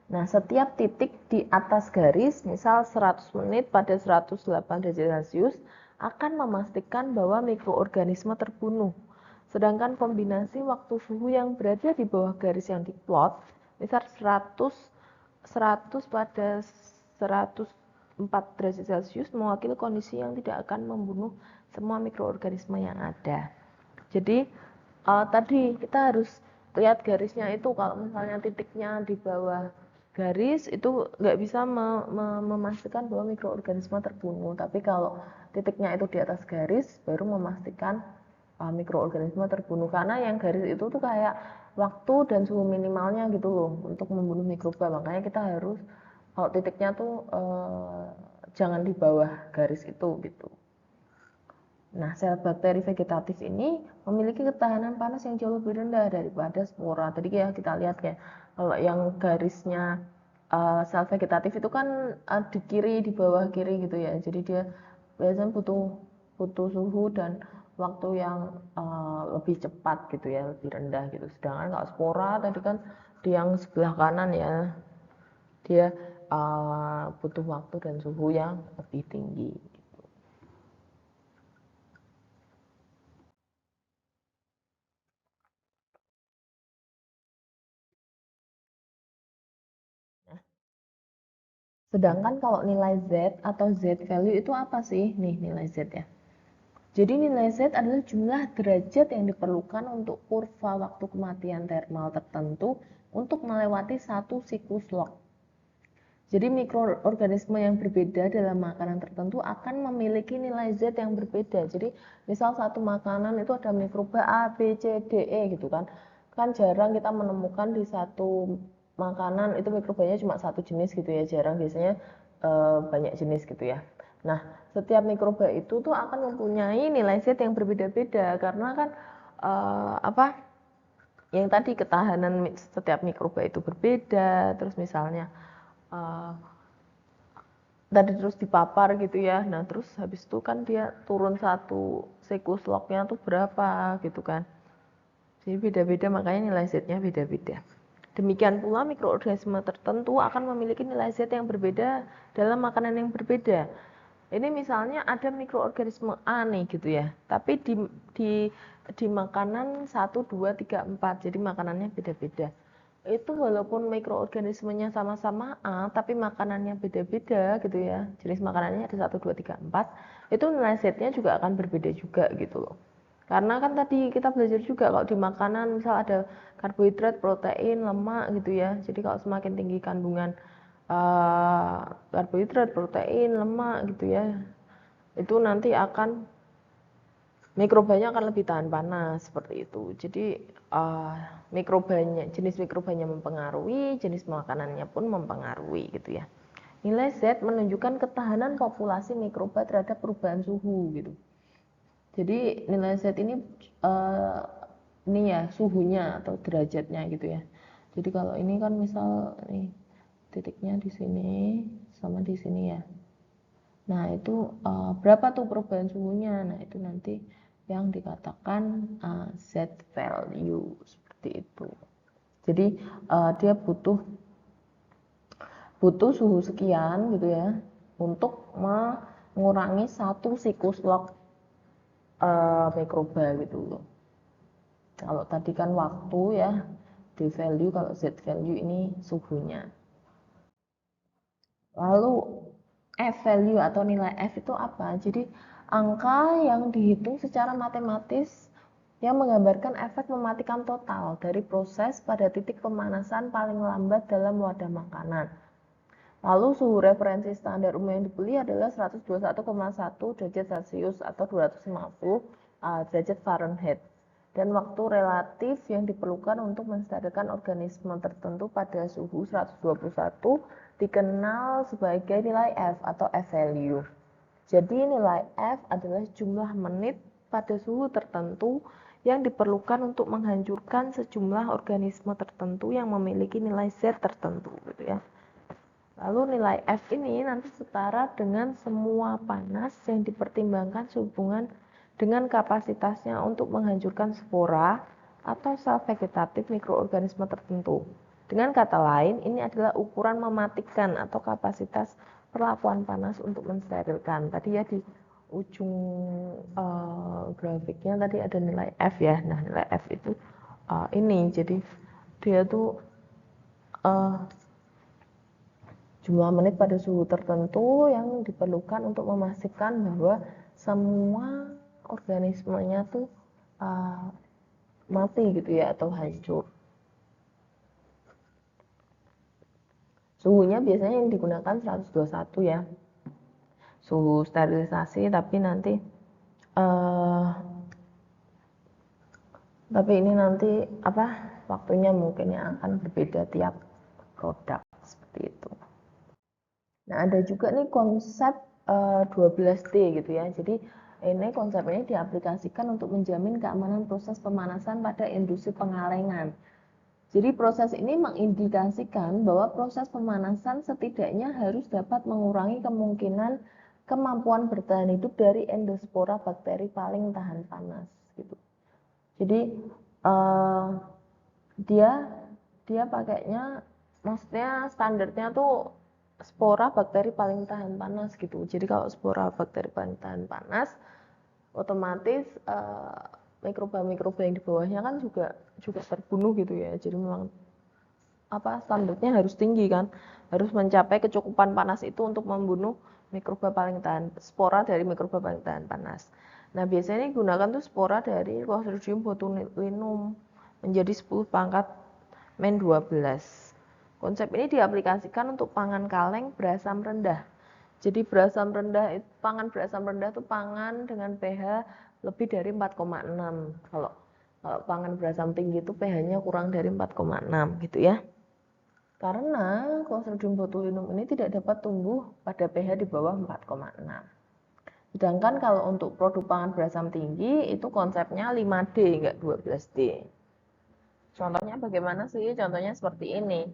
Nah, setiap titik di atas garis, misal 100 menit pada 108 derajat Celcius, akan memastikan bahwa mikroorganisme terbunuh. Sedangkan kombinasi waktu suhu yang berada di bawah garis yang diplot, misal 100 pada 104 derajat Celcius mewakili kondisi yang tidak akan membunuh semua mikroorganisme yang ada. Jadi tadi kita harus lihat garisnya itu, kalau misalnya titiknya di bawah garis itu nggak bisa memastikan bahwa mikroorganisme terbunuh, tapi kalau titiknya itu di atas garis baru memastikan mikroorganisme terbunuh, karena yang garis itu tuh kayak waktu dan suhu minimalnya gitu loh untuk membunuh mikroba. Makanya kita harus kalau titiknya tuh jangan di bawah garis itu gitu. Nah, sel bakteri vegetatif ini memiliki ketahanan panas yang jauh lebih rendah daripada spora. Tadi ya kita lihat kayak kalau yang garisnya sel vegetatif itu kan di kiri, di bawah kiri gitu ya. Jadi dia biasanya butuh suhu dan waktu yang lebih cepat gitu ya, lebih rendah gitu. Sedangkan kalau spora tadi kan di yang sebelah kanan ya, dia butuh waktu dan suhu yang lebih tinggi. Sedangkan kalau nilai Z atau Z value itu apa sih? Nih nilai Z ya. Jadi nilai Z adalah jumlah derajat yang diperlukan untuk kurva waktu kematian termal tertentu untuk melewati satu siklus log. Jadi mikroorganisme yang berbeda dalam makanan tertentu akan memiliki nilai Z yang berbeda. Jadi misal satu makanan itu ada mikroba A, B, C, D, E gitu kan. Kan jarang kita menemukan di satu makanan itu mikrobanya cuma satu jenis gitu ya. Jarang, biasanya banyak jenis gitu ya. Nah, setiap mikroba itu tuh akan mempunyai nilai Z yang berbeda-beda karena kan yang tadi ketahanan setiap mikroba itu berbeda. Terus misalnya tadi terus dipapar gitu ya. Nah, terus habis itu kan dia turun satu siklus lognya tuh berapa gitu kan. Jadi beda-beda, makanya nilai Z-nya beda-beda. Demikian pula mikroorganisme tertentu akan memiliki nilai Z yang berbeda dalam makanan yang berbeda. Ini misalnya ada mikroorganisme A nih gitu ya, tapi di makanan 1, 2, 3, 4, jadi makanannya beda-beda. Itu walaupun mikroorganismenya sama-sama A, tapi makanannya beda-beda gitu ya, jenis makanannya ada 1, 2, 3, 4, itu nilai Z-nya juga akan berbeda juga gitu loh. Karena kan tadi kita belajar juga kalau di makanan misal ada karbohidrat, protein, lemak gitu ya. Jadi kalau semakin tinggi kandungan karbohidrat, protein, lemak gitu ya, itu nanti akan mikrobanya akan lebih tahan panas seperti itu. Jadi jenis mikrobanya mempengaruhi, jenis makanannya pun mempengaruhi gitu ya. Nilai Z menunjukkan ketahanan populasi mikroba terhadap perubahan suhu gitu. Jadi nilai Z ini ya suhunya atau derajatnya gitu ya. Jadi kalau ini kan misal nih titiknya di sini sama di sini ya. Nah itu berapa tuh perubahan suhunya? Nah itu nanti yang dikatakan Z value seperti itu. Jadi dia butuh suhu sekian gitu ya untuk mengurangi satu siklus log mikroba gitu loh. Kalau tadi kan waktu ya, D value, kalau Z value ini suhunya. Lalu F value atau nilai F itu apa? Jadi angka yang dihitung secara matematis yang menggambarkan efek mematikan total dari proses pada titik pemanasan paling lambat dalam wadah makanan. Lalu suhu referensi standar umum yang dibeli adalah 121,1 derajat Celcius atau 250 derajat Fahrenheit. Dan waktu relatif yang diperlukan untuk menstabilkan organisme tertentu pada suhu 121 dikenal sebagai nilai F atau F value. Jadi nilai F adalah jumlah menit pada suhu tertentu yang diperlukan untuk menghancurkan sejumlah organisme tertentu yang memiliki nilai Z tertentu gitu ya. Lalu nilai F ini nanti setara dengan semua panas yang dipertimbangkan sehubungan dengan kapasitasnya untuk menghancurkan spora atau sel vegetatif mikroorganisme tertentu. Dengan kata lain, ini adalah ukuran mematikan atau kapasitas perlakuan panas untuk mensterilkan. Tadi ya di ujung grafiknya tadi ada nilai F ya. Nah, nilai F itu ini, jadi dia tuh jumlah menit pada suhu tertentu yang diperlukan untuk memastikan bahwa semua organismenya tuh mati gitu ya atau hancur. Suhunya biasanya yang digunakan 121 ya, suhu sterilisasi, tapi nanti ini nanti waktunya mungkin yang akan berbeda tiap produk seperti itu. Nah, ada juga nih konsep 12T gitu ya. Jadi ini konsep ini diaplikasikan untuk menjamin keamanan proses pemanasan pada industri pengalengan. Jadi proses ini mengindikasikan bahwa proses pemanasan setidaknya harus dapat mengurangi kemungkinan kemampuan bertahan hidup dari endospora bakteri paling tahan panas gitu. Jadi dia pakainya, maksudnya standarnya tuh spora bakteri paling tahan panas gitu. Jadi kalau spora bakteri paling tahan panas, otomatis mikroba-mikroba yang di bawahnya kan juga terbunuh gitu ya. Jadi memang standarnya harus tinggi kan, harus mencapai kecukupan panas itu untuk membunuh mikroba paling tahan, spora dari mikroba paling tahan panas. Nah biasanya digunakan tuh spora dari Clostridium botulinum menjadi 10 pangkat min 12. Konsep ini diaplikasikan untuk pangan kaleng berasam rendah. Jadi pangan berasam rendah itu pangan dengan pH lebih dari 4,6. Kalau pangan berasam tinggi itu pH-nya kurang dari 4,6 gitu ya. Karena Clostridium botulinum ini tidak dapat tumbuh pada pH di bawah 4,6. Sedangkan kalau untuk produk pangan berasam tinggi itu konsepnya 5D enggak 12D. Contohnya bagaimana sih? Contohnya seperti ini.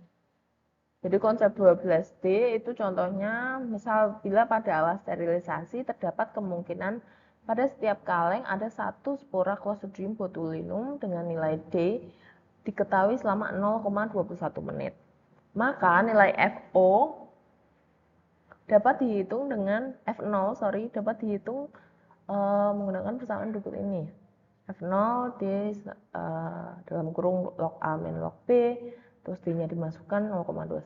Jadi konsep 12D itu contohnya misal bila pada awal sterilisasi terdapat kemungkinan pada setiap kaleng ada satu spora Clostridium botulinum dengan nilai D diketahui selama 0,21 menit. Maka nilai FO dapat dihitung dengan F0 dapat dihitung menggunakan persamaan berikut ini. F0 di dalam kurung log A min log B, terus D-nya dimasukkan 0,21,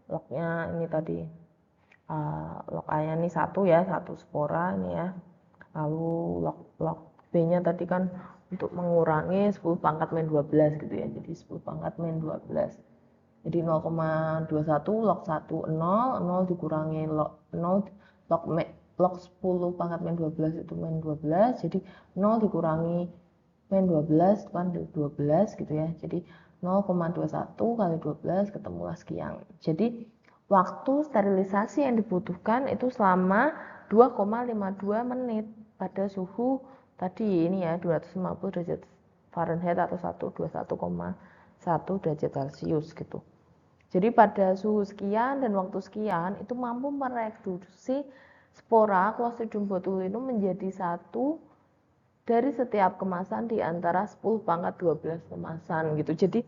lognya ini tadi log A-nya ini 1 ya, 1 spora ini ya. Lalu log B-nya tadi kan untuk mengurangi 10 pangkat min 12 gitu ya. Jadi 10 pangkat min 12. Jadi 0,21 log 1 0 dikurangi log 10 pangkat min 12 itu min 12, jadi 0 dikurangi min 12 itu kan 12 gitu ya. Jadi 0,21 kali 12 ketemulah sekian. Jadi waktu sterilisasi yang dibutuhkan itu selama 2,52 menit pada suhu tadi ini ya 250 derajat Fahrenheit atau 121,1 derajat Celcius gitu. Jadi pada suhu sekian dan waktu sekian itu mampu mereduksi spora Clostridium botulinum menjadi satu dari setiap kemasan di antara 10 pangkat 12 kemasan gitu. Jadi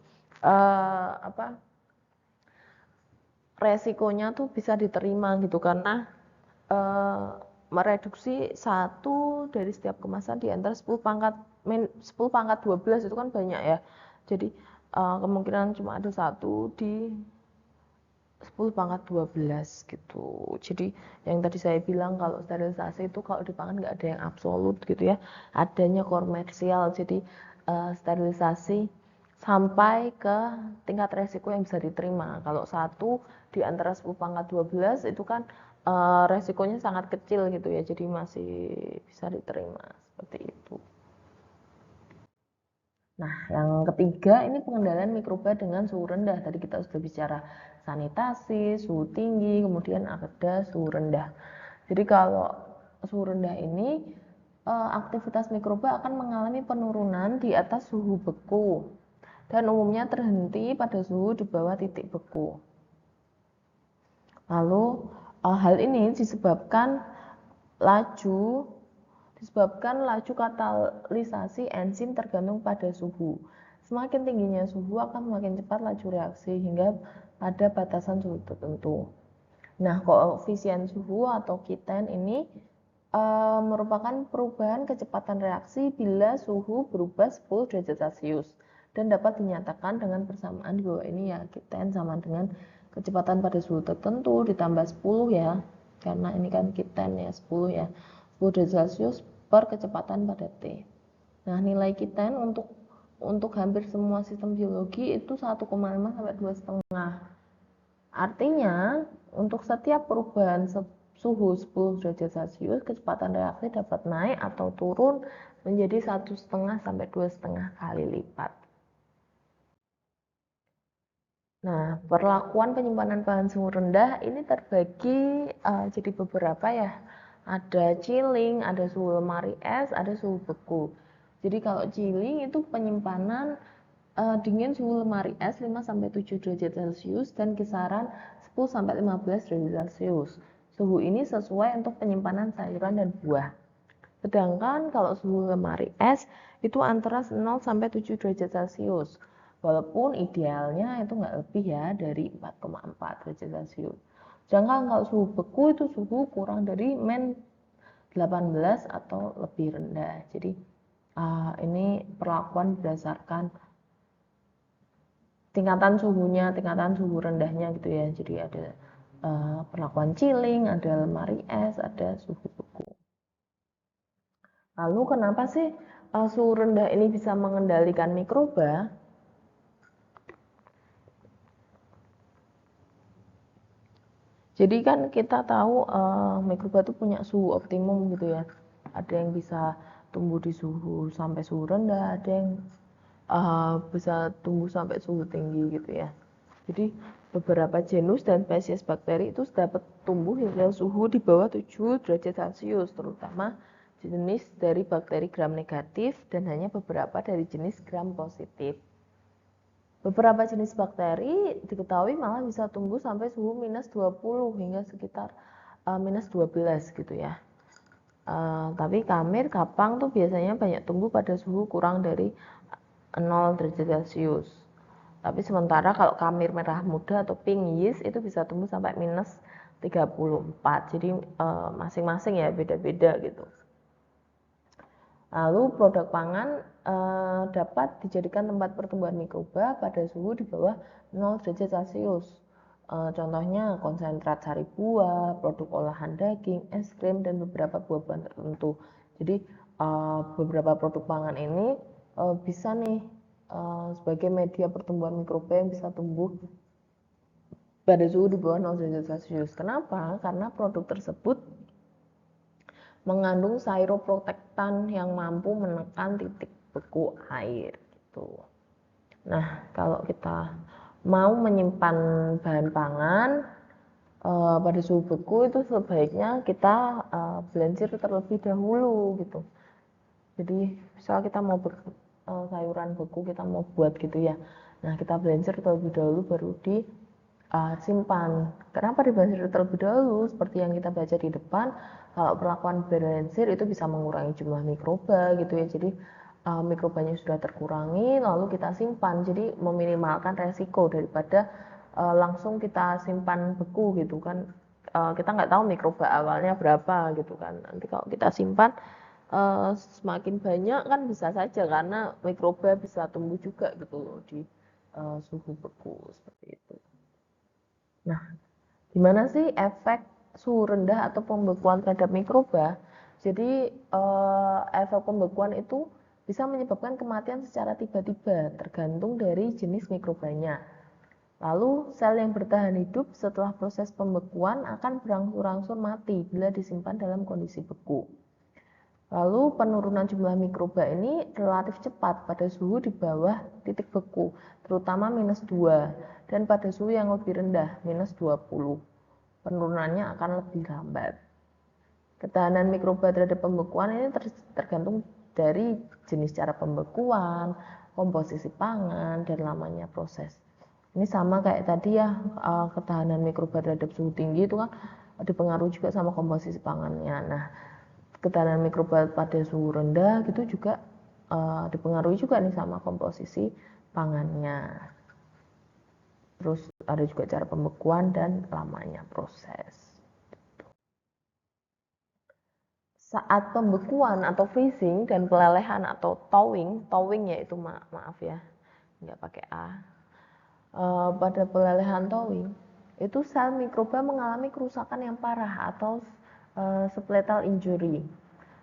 resikonya tuh bisa diterima gitu karena mereduksi satu dari setiap kemasan di antara 10 pangkat 12 itu kan banyak ya. Jadi kemungkinan cuma ada satu di 10 pangkat 12 gitu. Jadi yang tadi saya bilang kalau sterilisasi itu kalau di pangan nggak ada yang absolut gitu ya. Adanya komersial. Jadi sterilisasi sampai ke tingkat resiko yang bisa diterima. Kalau satu di antara 10 pangkat 12 itu kan resikonya sangat kecil gitu ya. Jadi masih bisa diterima seperti itu. Nah, yang ketiga ini pengendalian mikroba dengan suhu rendah. Tadi kita sudah bicara sanitasi, suhu tinggi, kemudian ada suhu rendah. Jadi kalau suhu rendah ini aktivitas mikroba akan mengalami penurunan di atas suhu beku dan umumnya terhenti pada suhu di bawah titik beku. Lalu hal ini disebabkan laju katalisasi enzim tergantung pada suhu. Semakin tingginya suhu akan semakin cepat laju reaksi hingga pada batasan suhu tertentu. Nah, koefisien suhu atau Q10 ini merupakan perubahan kecepatan reaksi bila suhu berubah 10 derajat Celcius dan dapat dinyatakan dengan persamaan di bawah ini ya, Q10 sama dengan kecepatan pada suhu tertentu ditambah 10 ya, karena ini kan Q10 ya 10 ya. 10 derajat Celcius per kecepatan pada T. Nah, nilai Q10 untuk hampir semua sistem biologi itu 1,5 sampai 2,5. Artinya, untuk setiap perubahan suhu 10 derajat Celcius, kecepatan reaksi dapat naik atau turun menjadi 1,5 sampai 2,5 kali lipat. Nah, perlakuan penyimpanan bahan suhu rendah ini terbagi jadi beberapa ya. ada chilling, ada suhu lemari es, ada suhu beku. Jadi kalau chilling itu penyimpanan dingin suhu lemari es 5-7 derajat Celcius dan kisaran 10-15 derajat Celcius. Suhu ini sesuai untuk penyimpanan sayuran dan buah. Sedangkan kalau suhu lemari es itu antara 0-7 derajat Celcius. Walaupun idealnya itu nggak lebih ya dari 4,4 derajat Celcius. Sedangkan kalau suhu beku itu suhu kurang dari -18 atau lebih rendah. Jadi ini perlakuan berdasarkan tingkatan suhunya, tingkatan suhu rendahnya gitu ya. Jadi ada perlakuan chilling, ada lemari es, ada suhu beku. Lalu kenapa sih suhu rendah ini bisa mengendalikan mikroba? Jadi kan kita tahu mikroba itu punya suhu optimum gitu ya. Ada yang bisa tumbuh di suhu sampai suhu rendah, ada yang bisa tumbuh sampai suhu tinggi gitu ya. Jadi beberapa genus dan spesies bakteri itu dapat tumbuh hingga suhu di bawah 7 derajat Celcius, terutama jenis dari bakteri gram negatif dan hanya beberapa dari jenis gram positif. Beberapa jenis bakteri diketahui malah bisa tumbuh sampai suhu -20 hingga sekitar -12 gitu ya. Tapi kamir, kapang tuh biasanya banyak tumbuh pada suhu kurang dari 0 derajat Celcius. Tapi sementara kalau kamir merah muda atau pink yeast itu bisa tumbuh sampai -34. Jadi masing-masing ya beda-beda gitu. Lalu produk pangan dapat dijadikan tempat pertumbuhan mikroba pada suhu di bawah 0 derajat Celcius. Contohnya konsentrat sari buah, produk olahan daging, es krim, dan beberapa buah-buahan tertentu. Jadi beberapa produk pangan ini bisa nih sebagai media pertumbuhan mikroba yang bisa tumbuh pada suhu di bawah 0 derajat Celcius. Kenapa? Karena produk tersebut mengandung sairoprotektan yang mampu menekan titik beku air gitu. Nah, kalau kita mau menyimpan bahan pangan pada suhu beku itu sebaiknya kita blender terlebih dahulu gitu. Jadi, misal kita mau sayuran beku kita mau buat gitu ya. Nah, kita blender terlebih dahulu baru simpan. Kenapa di blender terlebih dahulu? Seperti yang kita baca di depan, kalau perlakuan blender itu bisa mengurangi jumlah mikroba gitu ya. Jadi mikrobanya sudah terkurangi, lalu kita simpan. Jadi meminimalkan resiko daripada langsung kita simpan beku gitu kan. Kita nggak tahu mikroba awalnya berapa gitu kan. Nanti kalau kita simpan semakin banyak kan bisa saja karena mikroba bisa tumbuh juga gitu loh di suhu beku seperti itu. Nah, gimana sih efek suhu rendah atau pembekuan terhadap mikroba? Jadi efek pembekuan itu bisa menyebabkan kematian secara tiba-tiba tergantung dari jenis mikrobanya. Lalu sel yang bertahan hidup setelah proses pembekuan akan berangsur-angsur mati bila disimpan dalam kondisi beku. Lalu penurunan jumlah mikroba ini relatif cepat pada suhu di bawah titik beku, terutama -2, dan pada suhu yang lebih rendah, -20. Penurunannya akan lebih lambat. Ketahanan mikroba terhadap pembekuan ini tergantung dari jenis cara pembekuan, komposisi pangan, dan lamanya proses. Ini sama kayak tadi ya, ketahanan mikroba terhadap suhu tinggi itu kan dipengaruhi juga sama komposisi pangannya. Nah, ketahanan mikroba pada suhu rendah gitu juga dipengaruhi juga nih sama komposisi pangannya. Terus ada juga cara pembekuan dan lamanya proses. Saat pembekuan atau freezing dan pelelehan atau thawing yaitu maaf ya, nggak pakai A. Pada pelelehan thawing itu sel mikroba mengalami kerusakan yang parah atau subletal injury.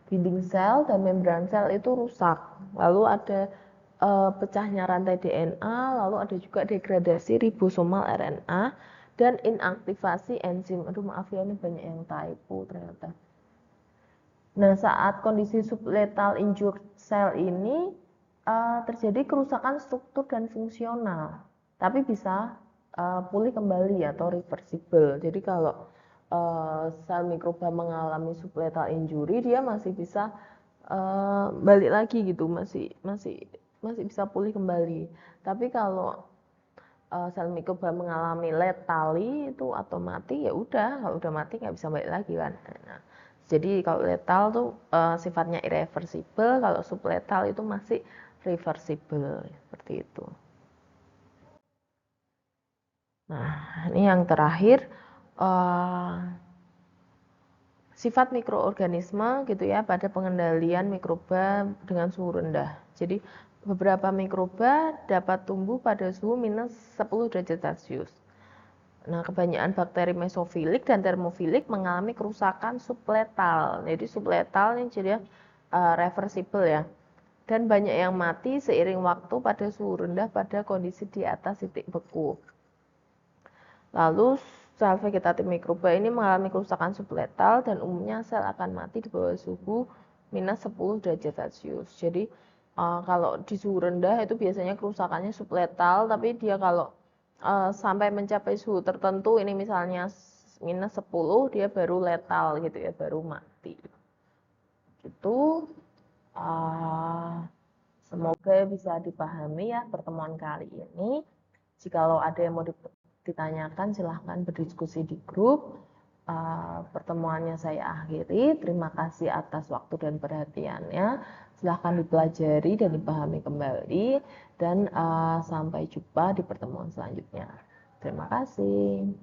Dinding sel dan membran sel itu rusak. Lalu ada pecahnya rantai DNA, lalu ada juga degradasi ribosomal RNA dan inaktivasi enzim. Aduh maaf ya ini banyak yang typo ternyata. Nah, saat kondisi subletal injured cell ini terjadi kerusakan struktur dan fungsional, tapi bisa pulih kembali atau reversible. Jadi kalau sel mikroba mengalami sublethal injury, dia masih bisa balik lagi gitu, masih bisa pulih kembali. Tapi kalau sel mikroba mengalami letali itu atau mati, ya udah, kalau udah mati nggak bisa balik lagi kan. Nah, jadi kalau letal tuh sifatnya irreversible, kalau subletal itu masih reversible seperti itu. Nah, ini yang terakhir sifat mikroorganisme gitu ya pada pengendalian mikroba dengan suhu rendah. Jadi beberapa mikroba dapat tumbuh pada suhu minus 10 derajat Celcius. Nah, kebanyakan bakteri mesofilik dan termofilik mengalami kerusakan subletal. Jadi subletal ini jadi reversible ya. Dan banyak yang mati seiring waktu pada suhu rendah pada kondisi di atas titik beku. Lalu sel vegetatif mikroba ini mengalami kerusakan subletal dan umumnya sel akan mati di bawah suhu minus 10 derajat Celcius. Jadi kalau di suhu rendah itu biasanya kerusakannya subletal, tapi dia kalau sampai mencapai suhu tertentu, ini misalnya minus 10, dia baru letal gitu ya, baru mati. Gitu. Semoga bisa dipahami ya pertemuan kali ini. Jikalau ada yang mau ditanyakan, silahkan berdiskusi di grup. Pertemuannya saya akhiri. Terima kasih atas waktu dan perhatiannya. Silahkan dipelajari dan dipahami kembali. Dan sampai jumpa di pertemuan selanjutnya. Terima kasih.